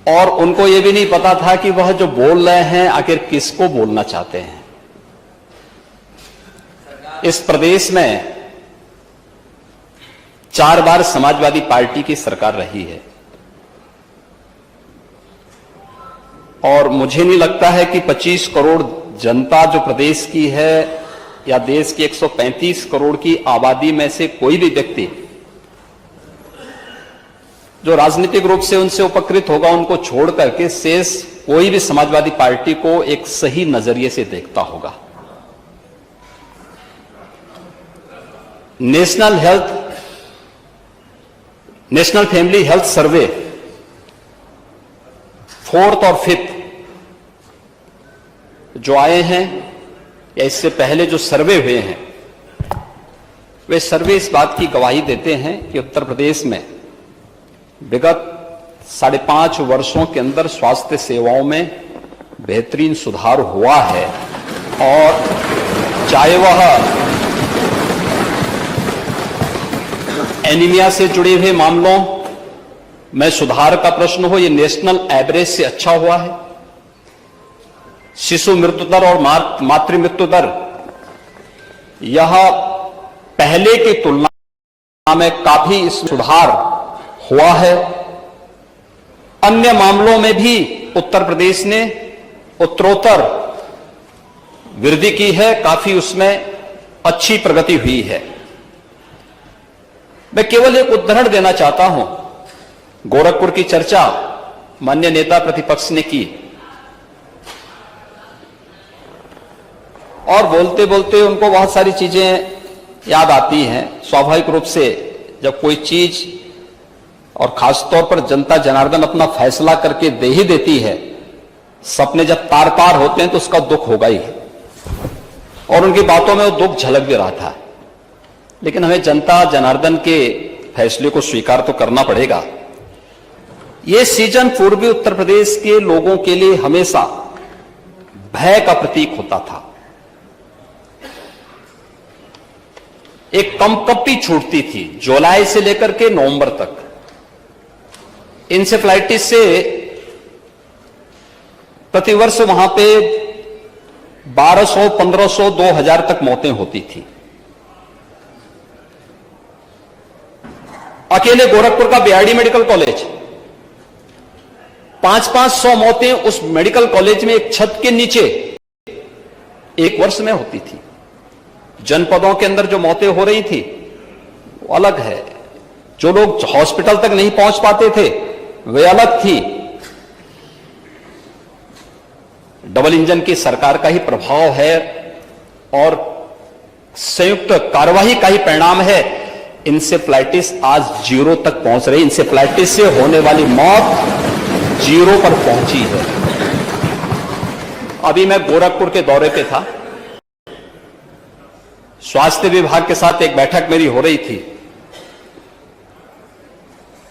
Speaker 6: और उनको यह भी नहीं पता था कि वह जो बोल रहे हैं आखिर किसको बोलना चाहते हैं। इस प्रदेश में 4 बार समाजवादी पार्टी की सरकार रही है और मुझे नहीं लगता है कि 25 करोड़ जनता जो प्रदेश की है या देश की 135 करोड़ की आबादी में से कोई भी व्यक्ति जो राजनीतिक रूप से उनसे उपकृत होगा, उनको छोड़ करके शेष कोई भी समाजवादी पार्टी को एक सही नजरिए से देखता होगा। National family health survey 4th और 5th जो आए हैं या इससे पहले जो सर्वे हुए हैं, वे सर्वे इस बात की गवाही देते हैं कि उत्तर प्रदेश में विगत 5.5 वर्षों के अंदर स्वास्थ्य सेवाओं में बेहतरीन सुधार हुआ है। और चाहे वह एनीमिया से जुड़े हुए मामलों में सुधार का प्रश्न हो, यह नेशनल एवरेज से अच्छा हुआ है। शिशु मृत्यु दर और मातृ मृत्यु दर यह पहले की तुलना में काफी सुधार हुआ है। अन्य मामलों में भी उत्तर प्रदेश ने उत्तरोत्तर वृद्धि की है, काफी उसमें अच्छी प्रगति हुई है। मैं केवल एक उदाहरण देना चाहता हूं। गोरखपुर की चर्चा माननीय नेता प्रतिपक्ष ने की और बोलते बोलते उनको बहुत सारी चीजें याद आती हैं। स्वाभाविक रूप से जब कोई चीज और खासतौर पर जनता जनार्दन अपना फैसला करके दे ही देती है, सपने जब तार तार होते हैं तो उसका दुख होगा ही। और उनकी बातों में वो दुख झलक भी रहा था, लेकिन हमें जनता जनार्दन के फैसले को स्वीकार तो करना पड़ेगा। यह सीजन पूर्वी उत्तर प्रदेश के लोगों के लिए हमेशा भय का प्रतीक होता था। एक कंपकपी छूटती थी जुलाई से लेकर के नवंबर तक। इंसेफ्लाइटिस से प्रतिवर्ष वहां पे 1200, 1500, 2000 तक मौतें होती थी। अकेले गोरखपुर का बीआरडी मेडिकल कॉलेज 500 मौतें उस मेडिकल कॉलेज में एक छत के नीचे एक वर्ष में होती थी। जनपदों के अंदर जो मौतें हो रही थी वो अलग है। जो लोग हॉस्पिटल तक नहीं पहुंच पाते थे वे अलग थी। डबल इंजन की सरकार का ही प्रभाव है और संयुक्त कार्यवाही का ही परिणाम है। इंसेफ्लाइटिस आज 0 तक पहुंच रही। इंसेफ्लाइटिस से होने वाली मौत 0 पर पहुंची है। अभी मैं गोरखपुर के दौरे पे था, स्वास्थ्य विभाग के साथ एक बैठक मेरी हो रही थी।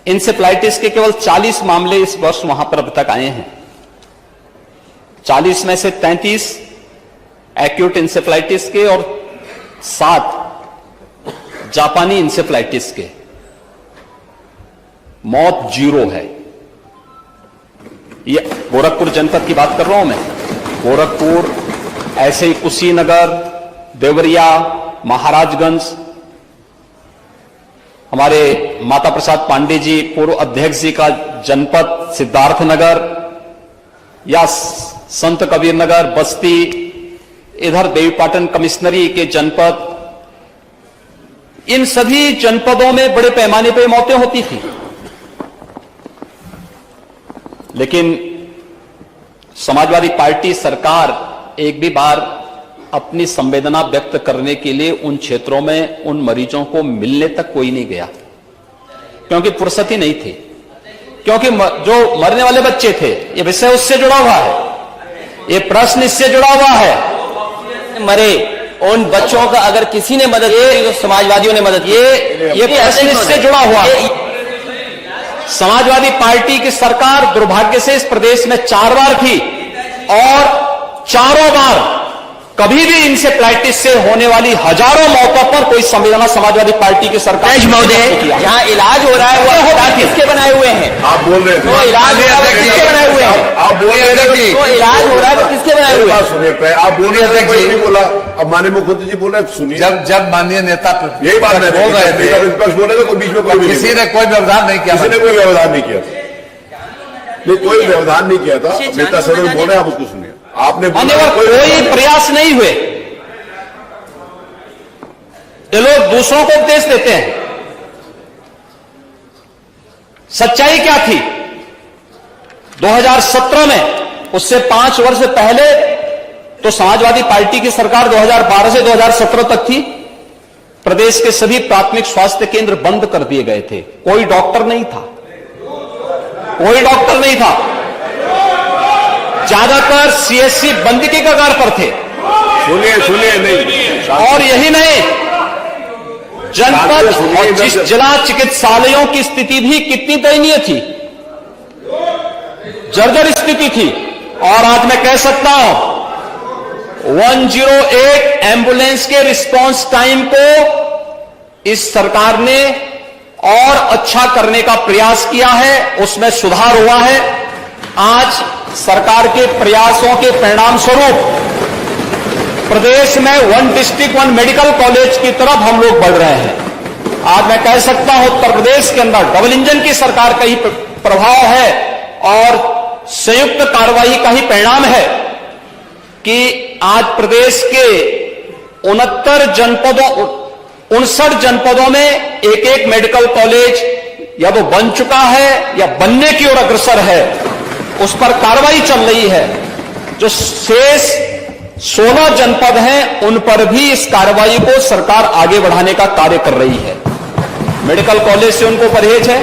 Speaker 6: इंसेफ्लाइटिस के केवल 40 मामले इस वर्ष वहां पर अब तक आए हैं। 40 में से 33 एक्यूट इंसेफ्लाइटिस के और 7 जापानी इंसेफ्लाइटिस के। मौत 0 है। ये गोरखपुर जनपद की बात कर रहा हूं मैं। गोरखपुर, ऐसे ही कुशीनगर, देवरिया, महाराजगंज, हमारे माता प्रसाद पांडे जी पूर्व अध्यक्ष जी का जनपद सिद्धार्थनगर, या संत कबीर नगर, बस्ती, इधर देवीपाटन कमिश्नरी के जनपद, इन सभी जनपदों में बड़े पैमाने पर मौतें होती थी। लेकिन समाजवादी पार्टी सरकार एक भी बार अपनी संवेदना व्यक्त करने के लिए उन क्षेत्रों में उन मरीजों को मिलने तक कोई नहीं गया, क्योंकि फुर्सत ही नहीं थी। क्योंकि जो मरने वाले बच्चे थे, ये विषय उससे जुड़ा हुआ है, ये प्रश्न इससे जुड़ा हुआ है।
Speaker 4: मरे उन बच्चों का अगर किसी ने मदद की तो समाजवादियों ने मदद की।
Speaker 6: ये प्रश्न इससे जुड़ा हुआ है। समाजवादी पार्टी की सरकार दुर्भाग्य से इस प्रदेश में 4 बार थी और चारों बार कभी भी इंसेफ्लाइटिस से होने वाली हजारों मौतों पर कोई संवेदना समाजवादी पार्टी की सरकार
Speaker 4: जहां इलाज हो रहा है वो अस्पताल किसके बनाए हुए हैं?
Speaker 5: आप बोल रहे
Speaker 4: तो इलाज हो रहा है वो किसके बनाए हुए हैं?
Speaker 5: आप बोल रहे थे
Speaker 4: तो इलाज हो रहा है वो किसके बनाए हुए हैं?
Speaker 5: सुनिए, आप बोल रहे थे, कोई नहीं बोला। अब माननीय मुख्यमंत्री जी बोल रहे, सुनिए।
Speaker 7: जब माननीय नेता
Speaker 5: यही बात है,
Speaker 7: बोल रहे थे,
Speaker 5: विपक्ष बोल रहे थे, कोई बीच में कोई
Speaker 7: किसी ने कोई व्यवधान नहीं किया,
Speaker 5: किसी ने कोई व्यवधान नहीं किया, नहीं कोई व्यवधान नहीं किया था। नेता सदन बोल रहे हैं, आप उसको सुनिए। आपने
Speaker 6: कोई प्रयास नहीं हुए। ये लोग दूसरों को उपदेश देते हैं। सच्चाई क्या थी? 2017 में, उससे 5 वर्ष पहले तो समाजवादी पार्टी की सरकार 2012 से 2017 तक थी। प्रदेश के सभी प्राथमिक स्वास्थ्य केंद्र बंद कर दिए गए थे। कोई डॉक्टर नहीं था, कोई डॉक्टर नहीं था। ज्यादातर सीएससी बंद की कगार पर थे।
Speaker 5: सुनिए नहीं,
Speaker 6: और यही नहीं, जनपद और जिला चिकित्सालयों की स्थिति भी कितनी दयनीय थी, जर्जर स्थिति थी। और आज मैं कह सकता हूं 108 एम्बुलेंस के रिस्पांस टाइम को इस सरकार ने और अच्छा करने का प्रयास किया है, उसमें सुधार हुआ है। आज सरकार के प्रयासों के परिणाम स्वरूप प्रदेश में 1 डिस्ट्रिक्ट 1 मेडिकल कॉलेज की तरफ हम लोग बढ़ रहे हैं। आज मैं कह सकता हूं उत्तर प्रदेश के अंदर डबल इंजन की सरकार का ही प्रभाव है और संयुक्त कार्रवाई का ही परिणाम है कि आज प्रदेश के 59 जनपदों में एक मेडिकल कॉलेज या तो बन चुका है या बनने की ओर अग्रसर है, उस पर कार्रवाई चल रही है। जो शेष 16 जनपद हैं उन पर भी इस कार्रवाई को सरकार आगे बढ़ाने का कार्य कर रही है। मेडिकल कॉलेज से उनको परहेज है,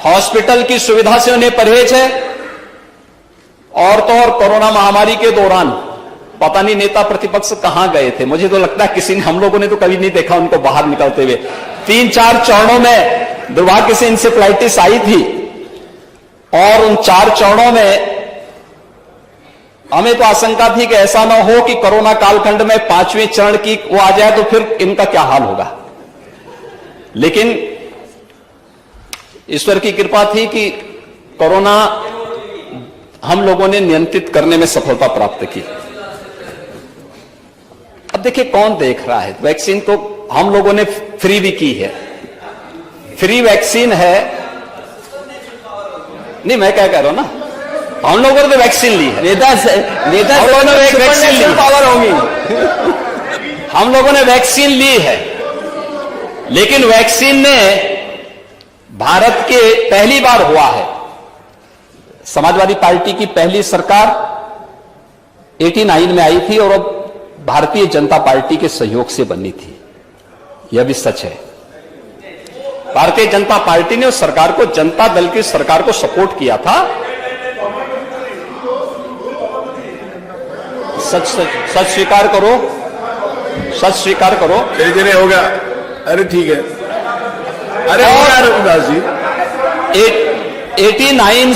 Speaker 6: हॉस्पिटल की सुविधा से उन्हें परहेज है। और तो और कोरोना महामारी के दौरान पता नहीं नेता प्रतिपक्ष कहां गए थे, मुझे तो लगता है किसी ने, हम लोगों ने तो कभी नहीं देखा उनको बाहर निकलते हुए। 3-4 चरणों में दुर्भाग्य से इंसेफ्लाइटिस आई थी और उन 4 चरणों में हमें तो आशंका थी कि ऐसा ना हो कि कोरोना कालखंड में 5वें चरण की वो आ जाए तो फिर इनका क्या हाल होगा। लेकिन ईश्वर की कृपा थी कि कोरोना हम लोगों ने नियंत्रित करने में सफलता प्राप्त की। अब देखिए कौन देख रहा है, वैक्सीन तो हम लोगों ने फ्री भी की है, फ्री वैक्सीन है। नहीं मैं क्या कह रहा हूं ना, हम लोगों ने तो वैक्सीन ली है, नेता हम लोगों ने वैक्सीन ली, पावर होगी, हम लोगों ने वैक्सीन ली है। लेकिन वैक्सीन ने भारत के पहली बार हुआ है, समाजवादी पार्टी की पहली सरकार 89 में आई थी और अब भारतीय जनता पार्टी के सहयोग से बनी थी, यह भी सच है। भारतीय जनता पार्टी ने उस सरकार को, जनता दल की सरकार को सपोर्ट किया था। सच स्वीकार करो, सच स्वीकार करो।
Speaker 5: धीरे धीरे हो गया, अरे ठीक है, अरे यार रघुनाथ जी,
Speaker 6: 89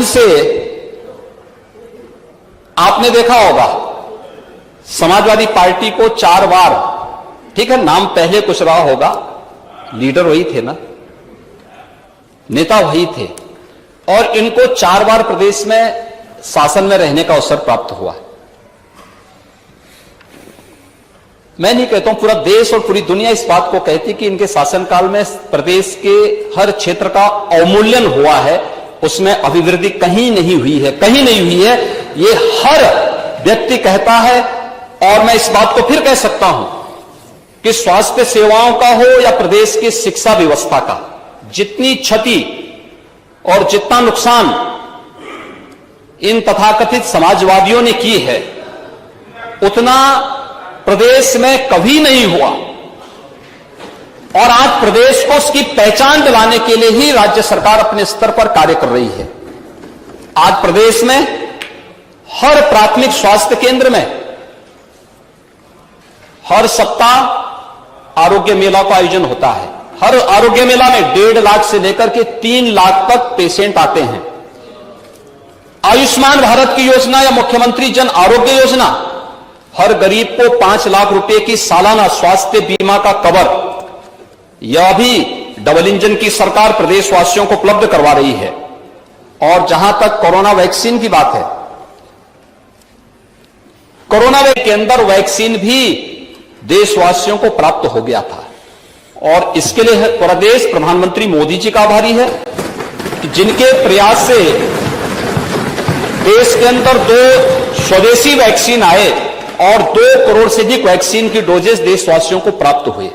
Speaker 6: से आपने देखा होगा समाजवादी पार्टी को 4 बार, ठीक है नाम पहले कुछ रहा होगा, लीडर वही थे ना, नेता वही थे, और इनको 4 बार प्रदेश में शासन में रहने का अवसर प्राप्त हुआ। मैं नहीं कहता हूं, पूरा देश और पूरी दुनिया इस बात को कहती कि इनके शासनकाल में प्रदेश के हर क्षेत्र का अवमूल्यन हुआ है, उसमें अभिवृद्धि कहीं नहीं हुई है, कहीं नहीं हुई है, ये हर व्यक्ति कहता है। और मैं इस बात को फिर कह सकता हूं कि स्वास्थ्य सेवाओं का हो या प्रदेश की शिक्षा व्यवस्था का, जितनी क्षति और जितना नुकसान इन तथाकथित समाजवादियों ने की है, उतना प्रदेश में कभी नहीं हुआ। और आज प्रदेश को उसकी पहचान दिलाने के लिए ही राज्य सरकार अपने स्तर पर कार्य कर रही है। आज प्रदेश में हर प्राथमिक स्वास्थ्य केंद्र में हर सप्ताह आरोग्य मेला का आयोजन होता है। हर आरोग्य मेला में 1.5 लाख से लेकर के 3 लाख तक पेशेंट आते हैं। आयुष्मान भारत की योजना या मुख्यमंत्री जन आरोग्य योजना हर गरीब को 5 लाख रुपए की सालाना स्वास्थ्य बीमा का कवर, यह भी डबल इंजन की सरकार प्रदेशवासियों को उपलब्ध करवा रही है। और जहां तक कोरोना वैक्सीन की बात है, कोरोना के अंदर वैक्सीन भी देशवासियों को प्राप्त हो गया था, और इसके लिए प्रदेश प्रधानमंत्री मोदी जी का आभारी है कि जिनके प्रयास से देश के अंदर 2 स्वदेशी वैक्सीन आए और 2 करोड़ से अधिक वैक्सीन की डोजेस देशवासियों को प्राप्त हुए।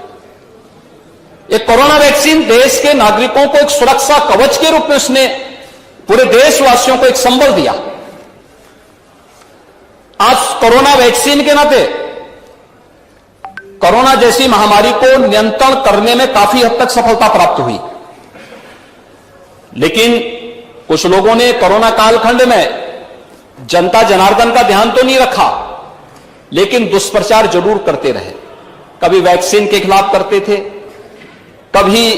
Speaker 6: ये कोरोना वैक्सीन देश के नागरिकों को एक सुरक्षा कवच के रूप में उसने पूरे देशवासियों को एक संबल दिया। आज कोरोना वैक्सीन के नाते कोरोना जैसी महामारी को नियंत्रण करने में काफी हद तक सफलता प्राप्त हुई, लेकिन कुछ लोगों ने कोरोना कालखंड में जनता जनार्दन का ध्यान तो नहीं रखा, लेकिन दुष्प्रचार जरूर करते रहे। कभी वैक्सीन के खिलाफ करते थे, कभी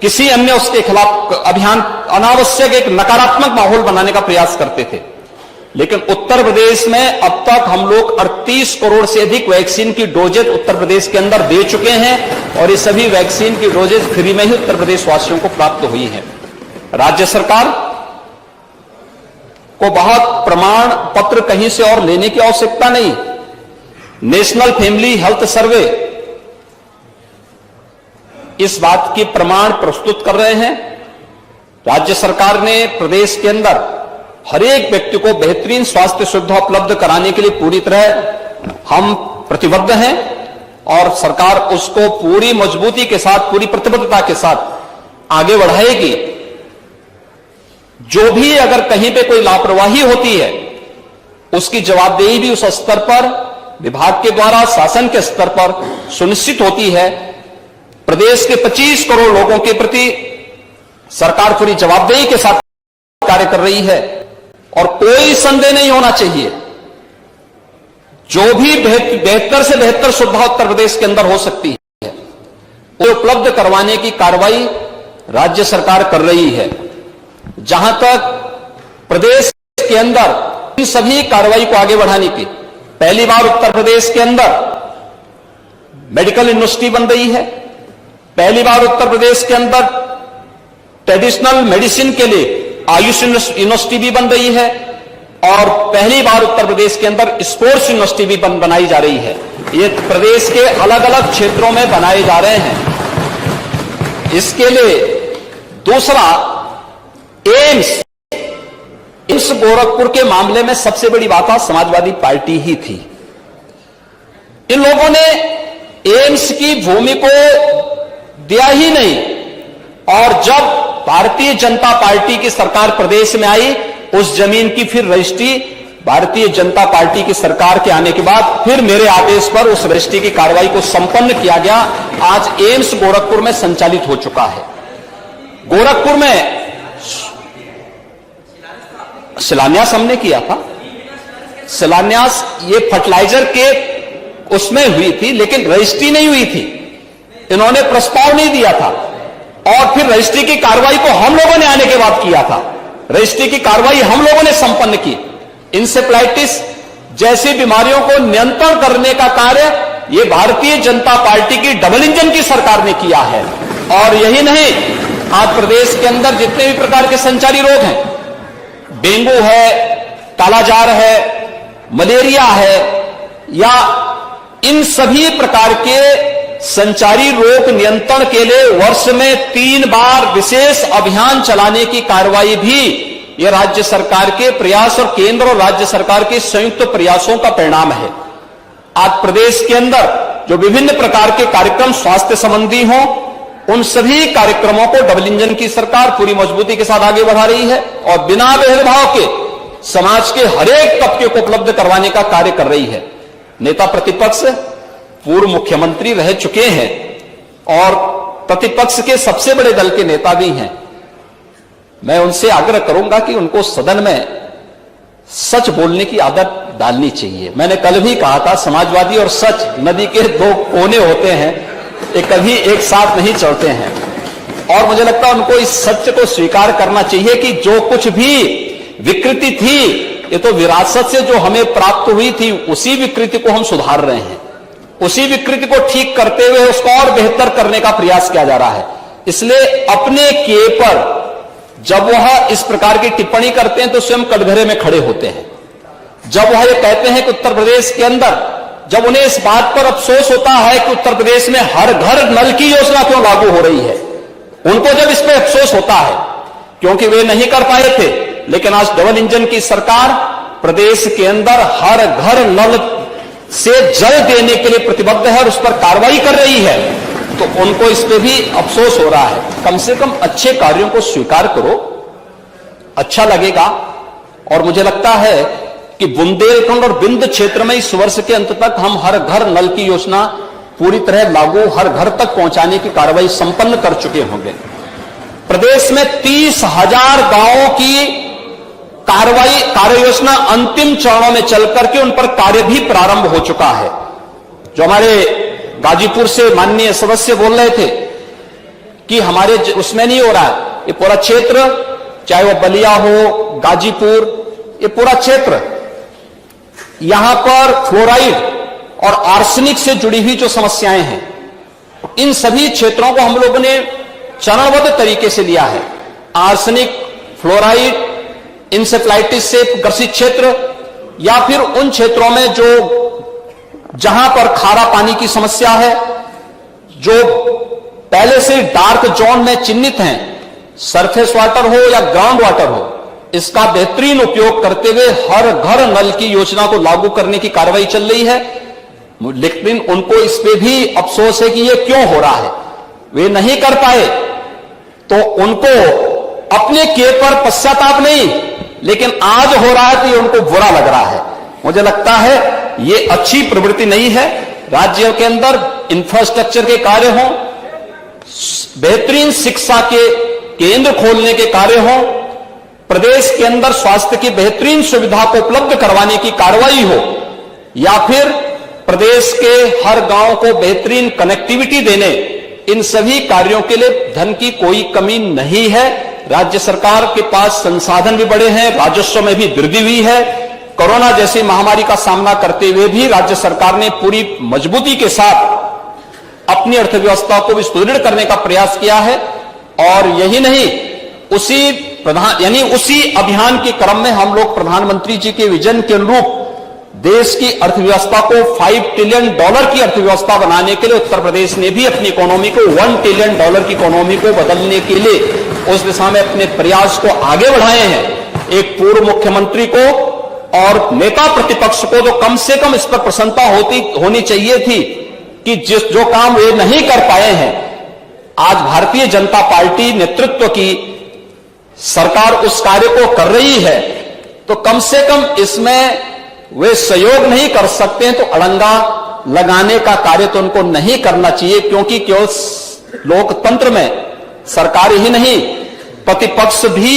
Speaker 6: किसी अन्य उसके खिलाफ अभियान, अनावश्यक एक नकारात्मक माहौल बनाने का प्रयास करते थे। लेकिन उत्तर प्रदेश में अब तक हम लोग 38 करोड़ से अधिक वैक्सीन की डोजेज उत्तर प्रदेश के अंदर दे चुके हैं, और ये सभी वैक्सीन की डोजेज फ्री में ही उत्तर प्रदेश वासियों को प्राप्त हुई है। राज्य सरकार को बहुत प्रमाण पत्र कहीं से और लेने की आवश्यकता नहीं। नेशनल फैमिली हेल्थ सर्वे इस बात की प्रमाण प्रस्तुत कर रहे हैं। राज्य सरकार ने प्रदेश के अंदर हर एक व्यक्ति को बेहतरीन स्वास्थ्य सुविधा उपलब्ध कराने के लिए पूरी तरह हम प्रतिबद्ध हैं, और सरकार उसको पूरी मजबूती के साथ, पूरी प्रतिबद्धता के साथ आगे बढ़ाएगी। जो भी अगर कहीं पे कोई लापरवाही होती है, उसकी जवाबदेही भी उस स्तर पर विभाग के द्वारा, शासन के स्तर पर सुनिश्चित होती है। प्रदेश के 25 करोड़ लोगों के प्रति सरकार पूरी जवाबदेही के साथ कार्य कर रही है, और कोई संदेह नहीं होना चाहिए, जो भी बेहतर से बेहतर सुविधा उत्तर प्रदेश के अंदर हो सकती है, वो उपलब्ध करवाने की कार्रवाई राज्य सरकार कर रही है। जहां तक प्रदेश के अंदर इन सभी कार्रवाई को आगे बढ़ाने की, पहली बार उत्तर प्रदेश के अंदर मेडिकल यूनिवर्सिटी बन रही है। पहली बार उत्तर प्रदेश के अंदर ट्रेडिशनल मेडिसिन के लिए आयुष यूनिवर्सिटी भी बन रही है, और पहली बार उत्तर प्रदेश के अंदर स्पोर्ट्स यूनिवर्सिटी भी बनाई जा रही है। ये प्रदेश के अलग अलग क्षेत्रों में बनाए जा रहे हैं। इसके लिए दूसरा, एम्स गोरखपुर के मामले में सबसे बड़ी बात समाजवादी पार्टी ही थी। इन लोगों ने एम्स की भूमि को दिया ही नहीं, और जब भारतीय जनता पार्टी की सरकार प्रदेश में आई, उस जमीन की फिर रजिस्ट्री भारतीय जनता पार्टी की सरकार के आने के बाद फिर मेरे आदेश पर उस रजिस्ट्री की कार्रवाई को संपन्न किया गया। आज एम्स गोरखपुर में संचालित हो चुका है। गोरखपुर में शिलान्यास हमने किया था। शिलान्यास ये फर्टिलाइजर के उसमें हुई थी, लेकिन रजिस्ट्री नहीं हुई थी। इन्होंने प्रस्ताव नहीं दिया था और फिर रजिस्ट्री की कार्रवाई को हम लोगों ने आने के बाद किया था। रजिस्ट्री की कार्रवाई हम लोगों ने संपन्न की। इंसेफ्लाइटिस जैसी बीमारियों को नियंत्रण करने का कार्य ये भारतीय जनता पार्टी की डबल इंजन की सरकार ने किया है। और यही नहीं, आज प्रदेश के अंदर जितने भी प्रकार के संचारी रोग हैं, डेंगू है, कालाजार है, मलेरिया है, या इन सभी प्रकार के संचारी रोग नियंत्रण के लिए वर्ष में 3 बार विशेष अभियान चलाने की कार्रवाई भी ये राज्य सरकार के प्रयास और केंद्र और राज्य सरकार के संयुक्त प्रयासों का परिणाम है। आज प्रदेश के अंदर जो विभिन्न प्रकार के कार्यक्रम स्वास्थ्य संबंधी हों, उन सभी कार्यक्रमों को डबल इंजन की सरकार पूरी मजबूती के साथ आगे बढ़ा रही है और बिना भेदभाव के समाज के हर एक तबके को उपलब्ध करवाने का कार्य कर रही है। नेता प्रतिपक्ष पूर्व मुख्यमंत्री रह चुके हैं और प्रतिपक्ष के सबसे बड़े दल के नेता भी हैं। मैं उनसे आग्रह करूंगा कि उनको सदन में सच बोलने की आदत डालनी चाहिए। मैंने कल भी कहा था, समाजवादी और सच नदी के 2 कोने होते हैं, ये कभी एक साथ नहीं चलते हैं। और मुझे लगता है उनको इस सत्य को स्वीकार करना चाहिए कि जो कुछ भी विकृति थी, ये तो विरासत से जो हमें प्राप्त हुई थी, उसी विकृति को हम सुधार रहे हैं। उसी विकृति को ठीक करते हुए उसको और बेहतर करने का प्रयास किया जा रहा है। इसलिए अपने किए पर जब वह इस प्रकार की टिप्पणी करते हैं तो स्वयं कटघरे में खड़े होते हैं। जब वह ये कहते हैं कि उत्तर प्रदेश के अंदर, जब उन्हें इस बात पर अफसोस होता है कि उत्तर प्रदेश में हर घर नल की योजना क्यों लागू हो रही है, उनको जब इस पर अफसोस होता है क्योंकि वे नहीं कर पाए थे, लेकिन आज डबल इंजन की सरकार प्रदेश के अंदर हर घर नल से जल देने के लिए प्रतिबद्ध है और उस पर कार्रवाई कर रही है, तो उनको इस पे भी अफसोस हो रहा है। कम से कम अच्छे कार्यों को स्वीकार करो, अच्छा लगेगा। और मुझे लगता है कि बुंदेलखंड और बिंद क्षेत्र में इस वर्ष के अंत तक हम हर घर नल की योजना पूरी तरह लागू, हर घर तक पहुंचाने की कार्रवाई संपन्न कर चुके होंगे। प्रदेश में 30,000 गांवों की कार्य योजना अंतिम चरणों में चल करके उन पर कार्य भी प्रारंभ हो चुका है। जो हमारे गाजीपुर से माननीय सदस्य बोल रहे थे कि हमारे उसमें नहीं हो रहा है, ये पूरा क्षेत्र, चाहे वो बलिया हो, गाजीपुर, ये पूरा क्षेत्र, यहां पर फ्लोराइड और आर्सेनिक से जुड़ी हुई जो समस्याएं हैं, इन सभी क्षेत्रों को हम लोगों ने चरणबद्ध तरीके से लिया है। आर्सेनिक, फ्लोराइड, इंसेफ्लाइटिस से ग्रसित क्षेत्र, या फिर उन क्षेत्रों में जो जहां पर खारा पानी की समस्या है, जो पहले से डार्क जोन में चिन्हित हैं, सरफेस वाटर हो या ग्राउंड वाटर हो, इसका बेहतरीन उपयोग करते हुए हर घर नल की योजना को लागू करने की कार्रवाई चल रही है। लेकिन उनको इस पे भी अफसोस है कि ये क्यों हो रहा है, वे नहीं कर पाए, तो उनको अपने किए पर पश्चाताप नहीं, लेकिन आज हो रहा है तो ये उनको बुरा लग रहा है। मुझे लगता है ये अच्छी प्रवृत्ति नहीं है। राज्यों के अंदर इंफ्रास्ट्रक्चर के कार्य हों, बेहतरीन शिक्षा के केंद्र खोलने के कार्य हों, प्रदेश के अंदर स्वास्थ्य की बेहतरीन सुविधा को उपलब्ध करवाने की कार्रवाई हो, या फिर प्रदेश के हर गांव को बेहतरीन कनेक्टिविटी देने, इन सभी कार्यों के लिए धन की कोई कमी नहीं है। राज्य सरकार के पास संसाधन भी बड़े हैं, राजस्व में भी वृद्धि हुई है। कोरोना जैसी महामारी का सामना करते हुए भी राज्य सरकार ने पूरी मजबूती के साथ अपनी अर्थव्यवस्था को भी सुदृढ़ करने का प्रयास किया है। और यही नहीं, उसी अभियान के क्रम में हम लोग प्रधानमंत्री जी के विजन के अनुरूप देश की अर्थव्यवस्था को $5 ट्रिलियन की अर्थव्यवस्था बनाने के लिए उत्तर प्रदेश ने भी अपनी इकोनॉमी को $1 ट्रिलियन की इकोनॉमी को बदलने के लिए उस दिशा में अपने प्रयास को आगे बढ़ाए हैं। एक पूर्व मुख्यमंत्री को और नेता प्रतिपक्ष को तो कम से कम इस पर प्रसन्नता होनी चाहिए थी कि जो काम वे नहीं कर पाए हैं, आज भारतीय जनता पार्टी नेतृत्व की सरकार उस कार्य को कर रही है, तो कम से कम इसमें वे सहयोग नहीं कर सकते हैं तो अड़ंगा लगाने का कार्य तो उनको नहीं करना चाहिए। क्योंकि केवल लोकतंत्र में सरकार ही नहीं, प्रतिपक्ष भी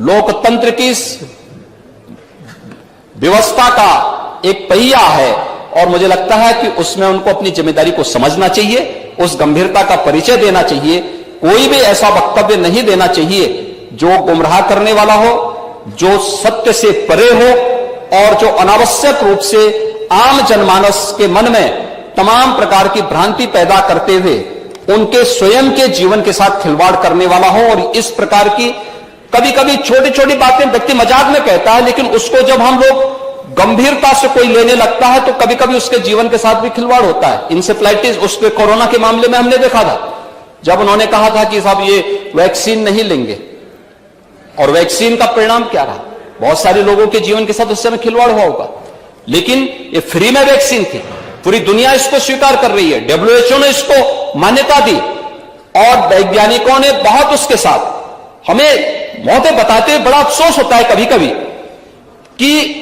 Speaker 6: लोकतंत्र की व्यवस्था का एक पहिया है। और मुझे लगता है कि उसमें उनको अपनी जिम्मेदारी को समझना चाहिए, उस गंभीरता का परिचय देना चाहिए। कोई भी ऐसा वक्तव्य नहीं देना चाहिए जो गुमराह करने वाला हो, जो सत्य से परे हो और जो अनावश्यक रूप से आम जनमानस के मन में तमाम प्रकार की भ्रांति पैदा करते हुए उनके स्वयं के जीवन के साथ खिलवाड़ करने वाला हो। और इस प्रकार की कभी कभी छोटी छोटी बातें व्यक्ति मजाक में कहता है, लेकिन उसको जब हम लोग गंभीरता से कोई लेने लगता है तो कभी कभी उसके जीवन के साथ भी खिलवाड़ होता है। इंसेफ्लाइटिस, उसके कोरोना के मामले में हमने देखा था, जब उन्होंने कहा था कि साहब ये वैक्सीन नहीं लेंगे, और वैक्सीन का परिणाम क्या रहा, बहुत सारे लोगों के जीवन के साथ उस समय खिलवाड़ हुआ होगा। लेकिन ये फ्री में वैक्सीन थी, पूरी दुनिया इसको स्वीकार कर रही है, WHO ने इसको मान्यता दी और वैज्ञानिकों ने बहुत उसके साथ हमें मौतें बताते हुए बड़ा अफसोस होता है कभी कभी कि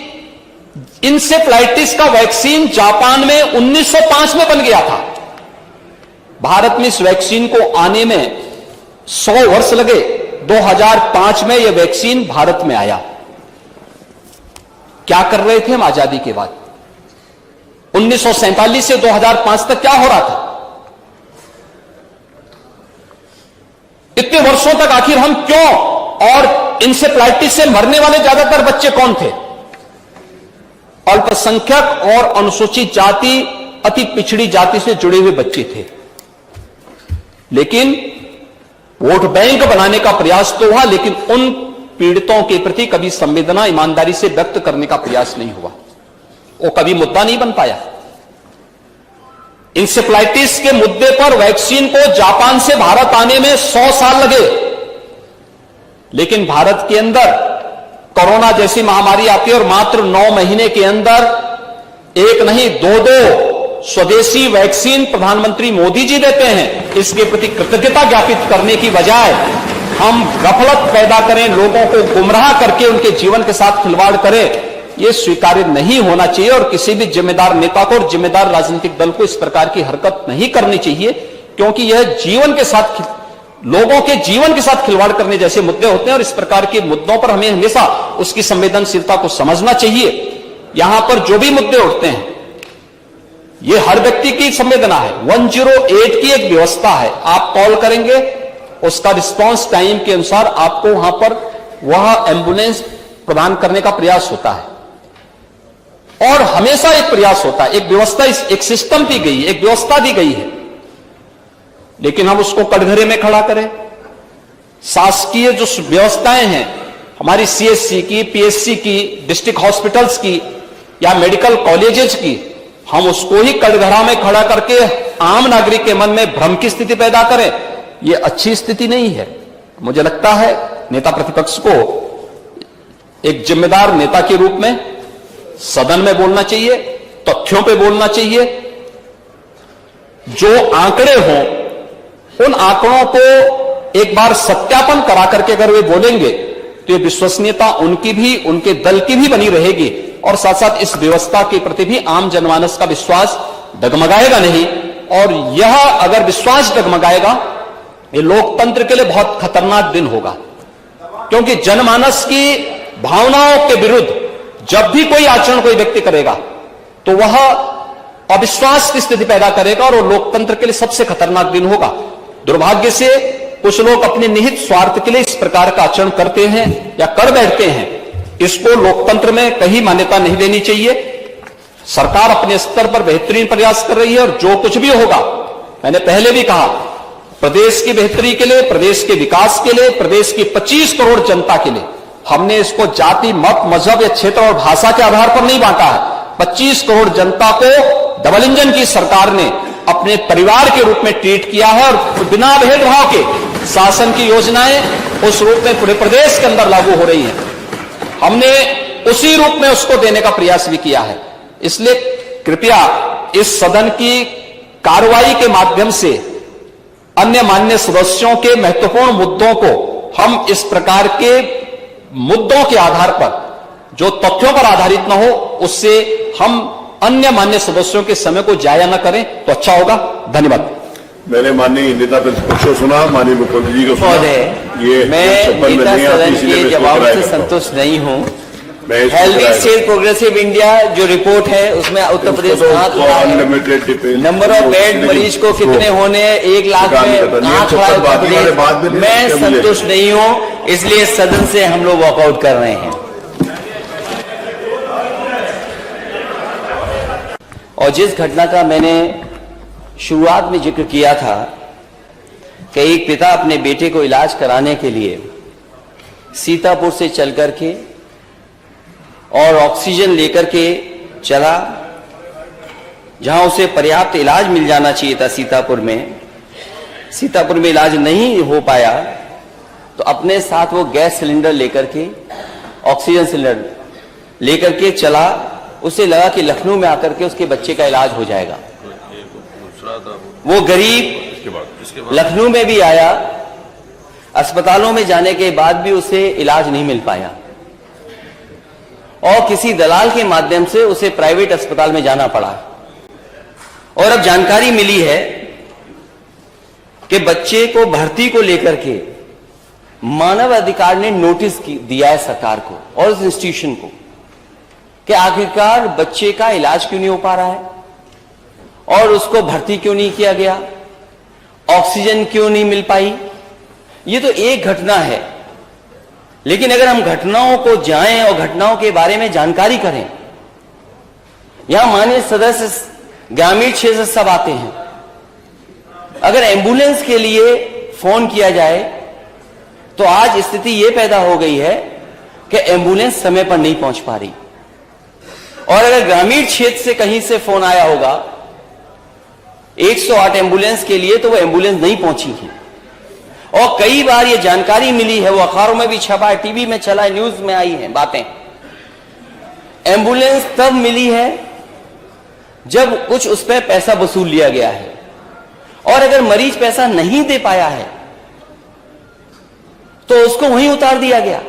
Speaker 6: इंसेफ्लाइटिस का वैक्सीन जापान में 1905 में बन गया था। भारत में इस वैक्सीन को आने में 100 वर्ष लगे। 2005 में यह वैक्सीन भारत में आया। क्या कर रहे थे हम आजादी के बाद? 1947 से 2005 तक क्या हो रहा था? इतने वर्षों तक आखिर हम क्यों, और इंसेफ्लाइटिस से मरने वाले ज्यादातर बच्चे कौन थे? अल्पसंख्यक और अनुसूचित जाति, अति पिछड़ी जाति से जुड़े हुए बच्चे थे। लेकिन वोट बैंक बनाने का प्रयास तो हुआ, लेकिन उन पीड़ितों के प्रति कभी संवेदना ईमानदारी से व्यक्त करने का प्रयास नहीं हुआ। वो कभी मुद्दा नहीं बन पाया। इंसेफ्लाइटिस के मुद्दे पर वैक्सीन को जापान से भारत आने में 100 साल लगे, लेकिन भारत के अंदर कोरोना जैसी महामारी आती है और मात्र 9 महीने के अंदर एक नहीं 2 स्वदेशी वैक्सीन प्रधानमंत्री मोदी जी देते हैं। इसके प्रति कृतज्ञता ज्ञापित करने की बजाय हम गफलत पैदा करें, लोगों को गुमराह करके उनके जीवन के साथ खिलवाड़ करें, यह स्वीकार्य नहीं होना चाहिए। और किसी भी जिम्मेदार नेता को और जिम्मेदार राजनीतिक दल को इस प्रकार की हरकत नहीं करनी चाहिए, क्योंकि यह जीवन के साथ, लोगों के जीवन के साथ खिलवाड़ करने जैसे मुद्दे होते हैं। और इस प्रकार के मुद्दों पर हमें हमेशा उसकी संवेदनशीलता को समझना चाहिए। यहां पर जो भी मुद्दे उठते हैं, यह हर व्यक्ति की संवेदना है। 108 की एक व्यवस्था है, आप कॉल करेंगे, उसका रिस्पांस टाइम के अनुसार आपको वहां पर वह एम्बुलेंस प्रदान करने का प्रयास होता है। और हमेशा एक प्रयास होता है, एक व्यवस्था, एक सिस्टम दी गई है, एक व्यवस्था दी गई है, लेकिन हम उसको कटघरे में खड़ा करें। शासकीय जो व्यवस्थाएं हैं हमारी CSC की, PSC की, डिस्ट्रिक्ट हॉस्पिटल्स की या मेडिकल कॉलेजेस की, हम उसको ही कटघरा में खड़ा करके आम नागरिक के मन में भ्रम की स्थिति पैदा करें, यह अच्छी स्थिति नहीं है। मुझे लगता है नेता प्रतिपक्ष को एक जिम्मेदार नेता के रूप में सदन में बोलना चाहिए, तथ्यों पे बोलना चाहिए। जो आंकड़े हों, उन आंकड़ों को एक बार सत्यापन करा करके अगर वे बोलेंगे तो ये विश्वसनीयता उनकी भी, उनके दल की भी बनी रहेगी, और साथ साथ इस व्यवस्था के प्रति भी आम जनमानस का विश्वास डगमगाएगा नहीं। और यह अगर विश्वास डगमगाएगा, ये लोकतंत्र के लिए बहुत खतरनाक दिन होगा, क्योंकि जनमानस की भावनाओं के विरुद्ध जब भी कोई आचरण कोई व्यक्ति करेगा तो वह अविश्वास की स्थिति पैदा करेगा, और वो लोकतंत्र के लिए सबसे खतरनाक दिन होगा। दुर्भाग्य से कुछ लोग अपने निहित स्वार्थ के लिए इस प्रकार का आचरण करते हैं या कर बैठते हैं। इसको लोकतंत्र में कहीं मान्यता नहीं देनी चाहिए। सरकार अपने स्तर पर बेहतरीन प्रयास कर रही है, और जो कुछ भी होगा, मैंने पहले भी कहा, प्रदेश की बेहतरी के लिए, प्रदेश के विकास के लिए, प्रदेश की 25 करोड़ जनता के लिए, हमने इसको जाति, मत, मजहब या क्षेत्र और भाषा के आधार पर नहीं बांटा है। 25 करोड़ जनता को डबल इंजन की सरकार ने अपने परिवार के रूप में ट्रीट किया है, और बिना भेदभाव के शासन की योजनाएं उस रूप में पूरे प्रदेश के अंदर लागू हो रही हैं। हमने उसी रूप में उसको देने का प्रयास भी किया है। इसलिए कृपया इस सदन की कार्रवाई के माध्यम से अन्य मान्य सदस्यों के महत्वपूर्ण मुद्दों को हम इस प्रकार के मुद्दों के आधार पर, जो तथ्यों पर आधारित न हो, उससे हम अन्य मान्य सदस्यों के समय को जाया न करें तो अच्छा होगा। धन्यवाद।
Speaker 5: मैंने माननीय नेता प्रतिपक्ष को सुना, माननीय मुख्यमंत्री जी को सुना।
Speaker 4: मैं नेता सदन के जवाब से संतुष्ट नहीं हूं। हेल्दी स्टेट प्रोग्रेसिव इंडिया जो रिपोर्ट है उसमें Uttar Pradesh
Speaker 5: unlimited
Speaker 4: number of bed मरीज को कितने होने 1 लाख में कहाँ खड़ा है उत्तर प्रदेश। मैं संतुष्ट नहीं हूं, इसलिए सदन से हम लोग वॉकआउट कर रहे हैं। और जिस घटना का मैंने शुरुआत में जिक्र किया था कि एक पिता अपने बेटे को इलाज कराने के लिए सीतापुर से चल करके और ऑक्सीजन लेकर के चला, जहां उसे पर्याप्त इलाज मिल जाना चाहिए था सीतापुर में इलाज नहीं हो पाया, तो अपने साथ वो गैस सिलेंडर लेकर के, ऑक्सीजन सिलेंडर लेकर के चला। उसे लगा कि लखनऊ में आकर के उसके बच्चे का इलाज हो जाएगा। वो गरीब लखनऊ में भी आया, अस्पतालों में जाने के बाद भी उसे इलाज नहीं मिल पाया और किसी दलाल के माध्यम से उसे प्राइवेट अस्पताल में जाना पड़ा। और अब जानकारी मिली है कि बच्चे को भर्ती को लेकर के मानव अधिकार ने नोटिस दिया है सरकार को और उस इंस्टीट्यूशन को कि आखिरकार बच्चे का इलाज क्यों नहीं हो पा रहा है और उसको भर्ती क्यों नहीं किया गया, ऑक्सीजन क्यों नहीं मिल पाई। ये तो एक घटना है, लेकिन अगर हम घटनाओं को जाएं और घटनाओं के बारे में जानकारी करें, यहां माननीय सदस्य ग्रामीण क्षेत्र से सब आते हैं। अगर एम्बुलेंस के लिए फोन किया जाए तो आज स्थिति यह पैदा हो गई है कि एम्बुलेंस समय पर नहीं पहुंच पा रही। और अगर ग्रामीण क्षेत्र से कहीं से फोन आया होगा 108 एम्बुलेंस के लिए, तो वो एम्बुलेंस नहीं पहुंची है। और कई बार ये जानकारी मिली है, वो अखबारों में भी छपा है, टीवी में चला है, न्यूज में आई है बातें। एम्बुलेंस तब मिली है जब कुछ उस पर पैसा वसूल लिया गया है, और अगर मरीज पैसा नहीं दे पाया है तो उसको वहीं उतार दिया गया।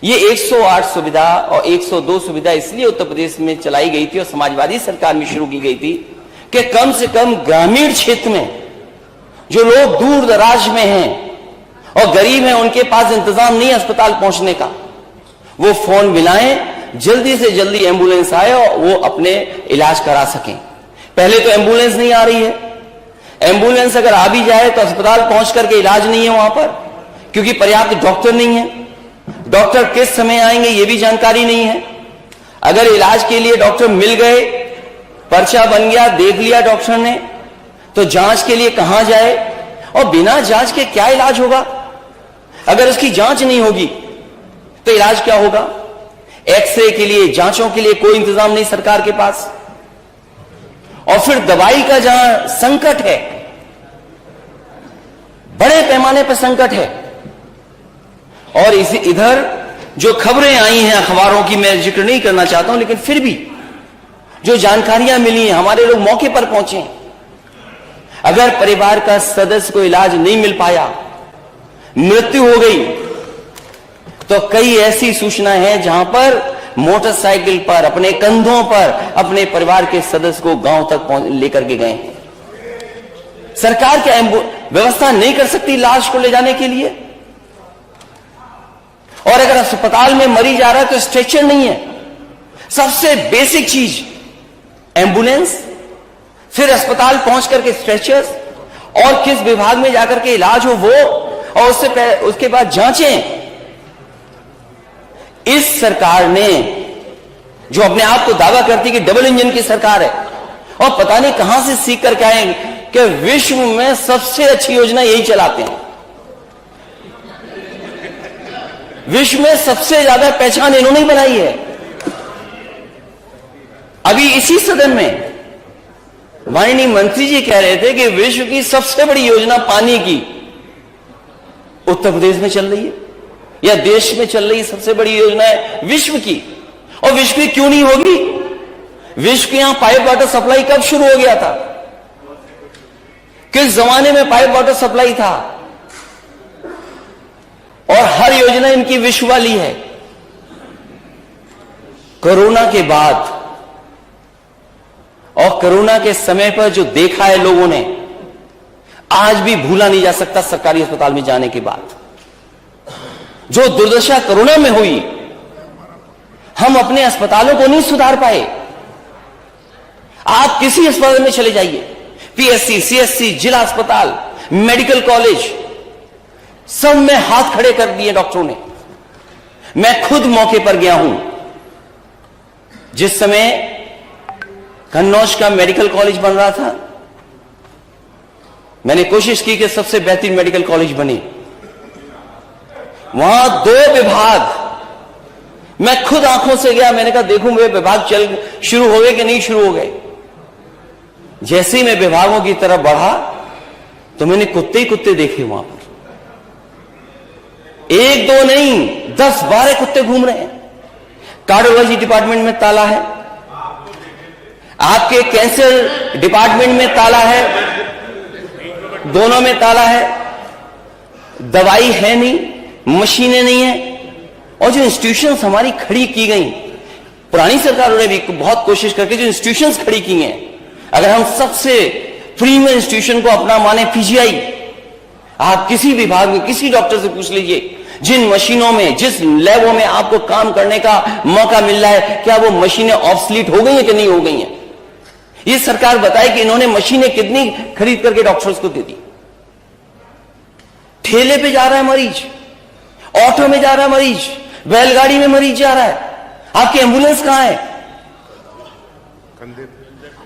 Speaker 4: ये 108 सुविधा और 102 सुविधा इसलिए उत्तर प्रदेश में चलाई गई थी और समाजवादी सरकार में शुरू की गई थी कि कम से कम ग्रामीण क्षेत्र में जो लोग दूर दराज में हैं और गरीब हैं, उनके पास इंतजाम नहीं अस्पताल पहुंचने का, वो फोन मिलाएं, जल्दी से जल्दी एम्बुलेंस आए और वो अपने इलाज करा सकें। पहले तो एम्बुलेंस नहीं आ रही है, एम्बुलेंस अगर आ भी जाए तो अस्पताल पहुंच करके इलाज नहीं है वहां पर, क्योंकि पर्याप्त डॉक्टर नहीं है। डॉक्टर किस समय आएंगे ये भी जानकारी नहीं है। अगर इलाज के लिए डॉक्टर मिल गए, पर्चा बन गया, देख लिया डॉक्टर ने, तो जांच के लिए कहां जाए, और बिना जांच के क्या इलाज होगा। अगर उसकी जांच नहीं होगी तो इलाज क्या होगा। एक्सरे के लिए, जांचों के लिए कोई इंतजाम नहीं सरकार के पास। और फिर दवाई का जहां संकट है, बड़े पैमाने पर संकट है। और इधर जो खबरें आई हैं अखबारों की, मैं जिक्र नहीं करना चाहता हूं, लेकिन फिर भी जो जानकारियां मिली हैं, हमारे लोग मौके पर पहुंचे हैं। अगर परिवार का सदस्य को इलाज नहीं मिल पाया, मृत्यु हो गई, तो कई ऐसी सूचनाएं हैं जहां पर मोटरसाइकिल पर, अपने कंधों पर अपने परिवार के सदस्य को गांव तक लेकर के गए हैं। सरकार क्या व्यवस्था नहीं कर सकती लाश को ले जाने के लिए। और अगर अस्पताल में मरीज आ रहा है तो स्ट्रेचर नहीं है, सबसे बेसिक चीज एम्बुलेंस, फिर अस्पताल पहुंच करके स्ट्रेचर्स, और किस विभाग में जाकर के इलाज हो वो, और उसके बाद जांचें। इस सरकार ने, जो अपने आप को दावा करती कि डबल इंजन की सरकार है, और पता नहीं कहां से सीख करके आए कि विश्व में सबसे अच्छी योजना यही चलाते हैं, विश्व में सबसे ज्यादा पहचान इन्होंने ही बनाई है। अभी इसी सदन में माननीय मंत्री जी कह रहे थे कि विश्व की सबसे बड़ी योजना पानी की उत्तर प्रदेश में चल रही है, या देश में चल रही सबसे बड़ी योजना है विश्व की। और विश्व की क्यों नहीं होगी। विश्व के यहां पाइप वाटर सप्लाई कब शुरू हो गया था, किस जमाने में पाइप वाटर सप्लाई था, और हर योजना इनकी विश्व वाली है। कोरोना के बाद और कोरोना के समय पर जो देखा है लोगों ने, आज भी भूला नहीं जा सकता। सरकारी अस्पताल में जाने के बाद जो दुर्दशा कोरोना में हुई, हम अपने अस्पतालों को नहीं सुधार पाए। आप किसी अस्पताल में चले जाइए, पीएससी, सीएससी, जिला अस्पताल, मेडिकल कॉलेज, सब में हाथ खड़े कर दिए डॉक्टरों ने। मैं खुद मौके पर गया हूं जिस समय कन्नौज का मेडिकल कॉलेज बन रहा था। मैंने कोशिश की कि सबसे बेहतरीन मेडिकल कॉलेज बने। वहां 2 विभाग मैं खुद आंखों से गया, मैंने कहा देखूं वे विभाग शुरू हो गए कि नहीं शुरू हो गए। जैसे ही मैं विभागों की तरफ बढ़ा तो मैंने कुत्ते ही कुत्ते देखे वहां पर। 1-2 नहीं, 10-12 कुत्ते घूम रहे हैं। कार्डियोलॉजी डिपार्टमेंट में ताला है, आपके कैंसर डिपार्टमेंट में ताला है, दोनों में ताला है। दवाई है नहीं, मशीनें नहीं है। और जो इंस्टीट्यूशंस हमारी खड़ी की गई, पुरानी सरकारों ने भी बहुत कोशिश करके जो इंस्टीट्यूशंस खड़ी की हैं, अगर हम सबसे प्रीमियर इंस्टीट्यूशन को अपना माने पीजीआई, आप किसी विभाग में किसी डॉक्टर से पूछ लीजिए, जिन मशीनों में, जिस लैबों में आपको काम करने का मौका मिल रहा है, क्या वो मशीनें ऑब्सलीट हो गई हैं कि नहीं हो गई हैं? ये सरकार बताए कि इन्होंने मशीनें कितनी खरीद करके डॉक्टर्स को दे दी। ठेले पे जा रहा है मरीज, ऑटो में जा रहा है मरीज, बैलगाड़ी में मरीज जा रहा है, आपकी एम्बुलेंस कहां है?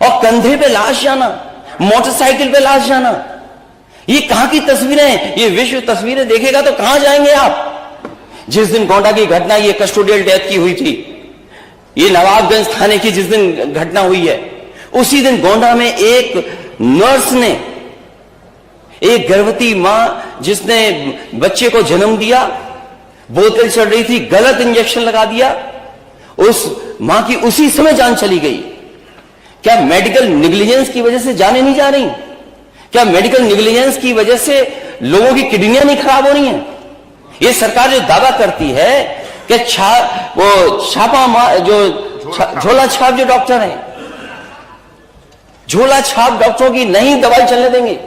Speaker 4: और कंधे पे लाश जाना, मोटरसाइकिल पे लाश जाना, ये कहां की तस्वीरें हैं? ये विश्व तस्वीरें देखेगा तो कहां जाएंगे आप? जिस दिन गोंडा की घटना, ये कस्टोडियल डेथ की हुई थी, ये नवाबगंज थाने की जिस दिन घटना हुई है, उसी दिन गोंडा में एक नर्स ने, एक गर्भवती मां जिसने बच्चे को जन्म दिया, बोतल चढ़ रही थी, गलत इंजेक्शन लगा दिया, उस मां की उसी समय जान चली गई। क्या मेडिकल नेग्लिजेंस की वजह से जानें नहीं जा रही? क्या मेडिकल नेग्लिजेंस की वजह से लोगों की किडनियां नहीं खराब हो रही हैं? ये सरकार जो दावा करती है कि झोला छाप जो डॉक्टर हैं, झोला छाप डॉक्टरों की नहीं दवाई चलने देंगे।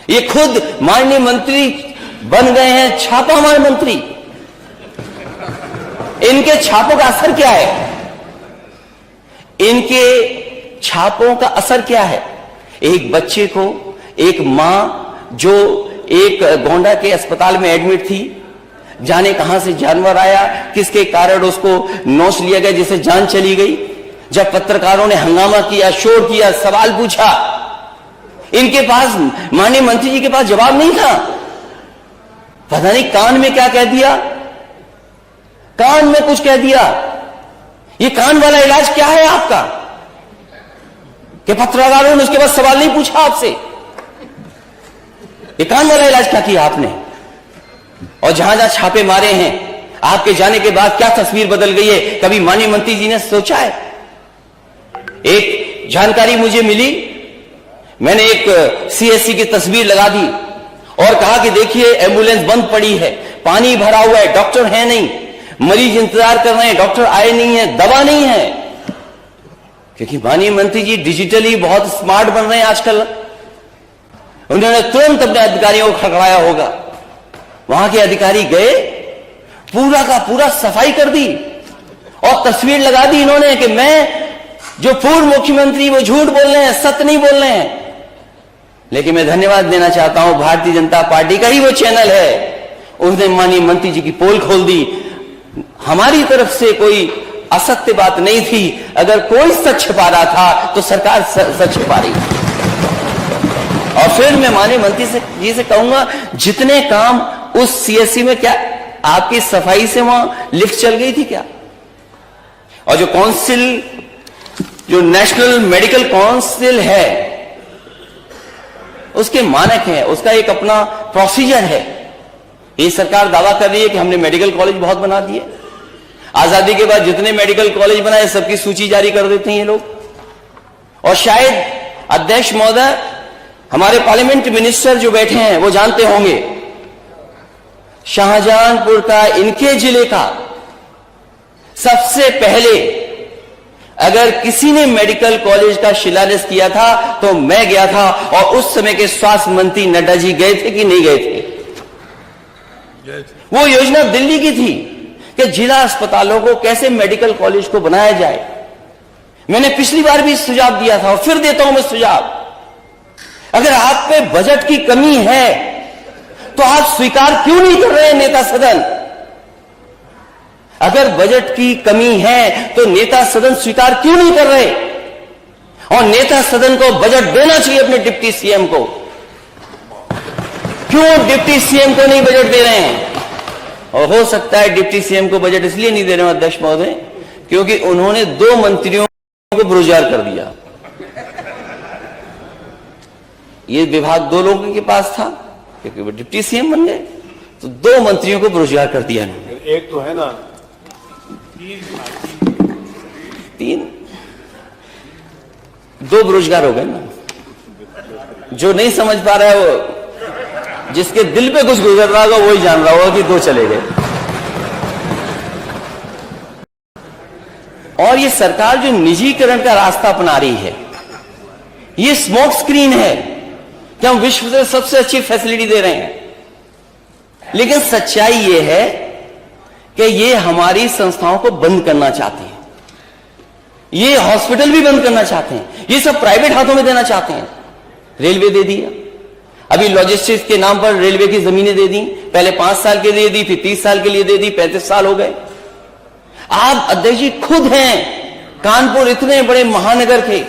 Speaker 4: ये खुद माननीय मंत्री बन गए हैं छापामार मंत्री। इनके छापों का असर क्या है? इनके छापों का असर क्या है? एक बच्चे को, एक मां जो एक गोंडा के अस्पताल में एडमिट थी, जाने कहां से जानवर आया, किसके कारण उसको नोच लिया गया, जिसे जान चली गई। जब पत्रकारों ने हंगामा किया, शोर किया, सवाल पूछा, इनके पास, माननीय मंत्री जी के पास जवाब नहीं था। पता नहीं कान में क्या कह दिया, कान में कुछ कह दिया। ये कान वाला इलाज क्या है आपका कि पत्रकारों ने उसके बाद सवाल नहीं पूछा आपसे? ये कान वाला इलाज क्या किया आपने? और जहां जहां छापे मारे हैं, आपके जाने के बाद क्या तस्वीर बदल गई है, कभी माननीय मंत्री जी ने सोचा है? एक जानकारी मुझे मिली, मैंने एक सीएससी की तस्वीर लगा दी और कहा कि देखिए एम्बुलेंस बंद पड़ी है, पानी भरा हुआ है, डॉक्टर है नहीं, मरीज इंतजार कर रहे हैं, डॉक्टर आए नहीं है, दवा नहीं है। क्योंकि माननीय मंत्री जी डिजिटली बहुत स्मार्ट बन रहे हैं आजकल। उन्होंने तुरंत अपने अधिकारियों को खड़खड़ाया होगा। वहां के अधिकारी गए, पूरा का पूरा सफाई कर दी और तस्वीर लगा दी इन्होंने कि मैं, जो पूर्व मुख्यमंत्री, वो झूठ बोल रहे हैं, सत्य नहीं बोल रहे हैं। लेकिन मैं धन्यवाद देना चाहता हूं, भारतीय जनता पार्टी का ही वो चैनल है, उसने माननीय मंत्री जी की पोल खोल दी। हमारी तरफ से कोई असत्य बात नहीं थी। अगर कोई सच छिपा रहा था तो सरकार सच छिपा रही। और फिर मैं माननीय मंत्री जी से कहूंगा, जितने काम उस सीएससी में, क्या आपकी सफाई से वहां लिफ्ट चल गई थी क्या? और जो काउंसिल, जो नेशनल मेडिकल काउंसिल है, उसके मानक हैं, उसका एक अपना प्रोसीजर है। ये सरकार दावा कर रही है कि हमने मेडिकल कॉलेज बहुत बना दिए। आजादी के बाद जितने मेडिकल कॉलेज बनाए सबकी सूची जारी कर देते हैं ये लोग। और शायद अध्यक्ष महोदय, हमारे पार्लियामेंट मिनिस्टर जो बैठे हैं वो जानते होंगे, शाहजहांपुर का, इनके जिले का सबसे पहले अगर किसी ने मेडिकल कॉलेज का शिलान्यास किया था तो मैं गया था। और उस समय के स्वास्थ्य मंत्री नड्डा जी गए थे कि नहीं गए थे? वो योजना दिल्ली की थी, कि जिला अस्पतालों को कैसे मेडिकल कॉलेज को बनाया जाए। मैंने पिछली बार भी सुझाव दिया था और फिर देता हूं मैं सुझाव। अगर आप पे बजट की कमी है तो आप स्वीकार क्यों नहीं कर रहे हैं नेता सदन? अगर बजट की कमी है तो नेता सदन स्वीकार क्यों नहीं कर रहे? और नेता सदन को बजट देना चाहिए अपने डिप्टी सीएम को। क्यों डिप्टी सीएम को नहीं बजट दे रहे हैं? और हो सकता है डिप्टी सीएम को बजट इसलिए नहीं दे रहे हैं अध्यक्ष महोदय, क्योंकि उन्होंने 2 मंत्रियों को बेरोजगार कर दिया। ये विभाग 2 लोगों के पास था, क्योंकि वो डिप्टी सीएम बन गए, तो 2 मंत्रियों को बेरोजगार कर दिया इन्होंने।
Speaker 5: एक तो है ना
Speaker 4: 3 2 बेरोजगार हो गए ना। जो नहीं समझ पा रहा है वो, जिसके दिल पे कुछ गुजर रहा होगा वही जान रहा होगा कि 2 चले गए। और ये सरकार जो निजीकरण का रास्ता अपना रही है, ये स्मोक स्क्रीन है कि हम विश्व से सबसे अच्छी फैसिलिटी दे रहे हैं, लेकिन सच्चाई ये है कि ये हमारी संस्थाओं को बंद करना चाहते हैं। ये हॉस्पिटल भी बंद करना चाहते हैं, ये सब प्राइवेट हाथों में देना चाहते हैं। रेलवे दे दिया, अभी लॉजिस्टिक्स के नाम पर रेलवे की जमीनें दे दी, पहले 5 साल के लिए दी, फिर 30 साल के लिए दे दी, 35 साल हो गए। आप अध्यक्ष जी खुद हैं, कानपुर इतने बड़े महानगर के,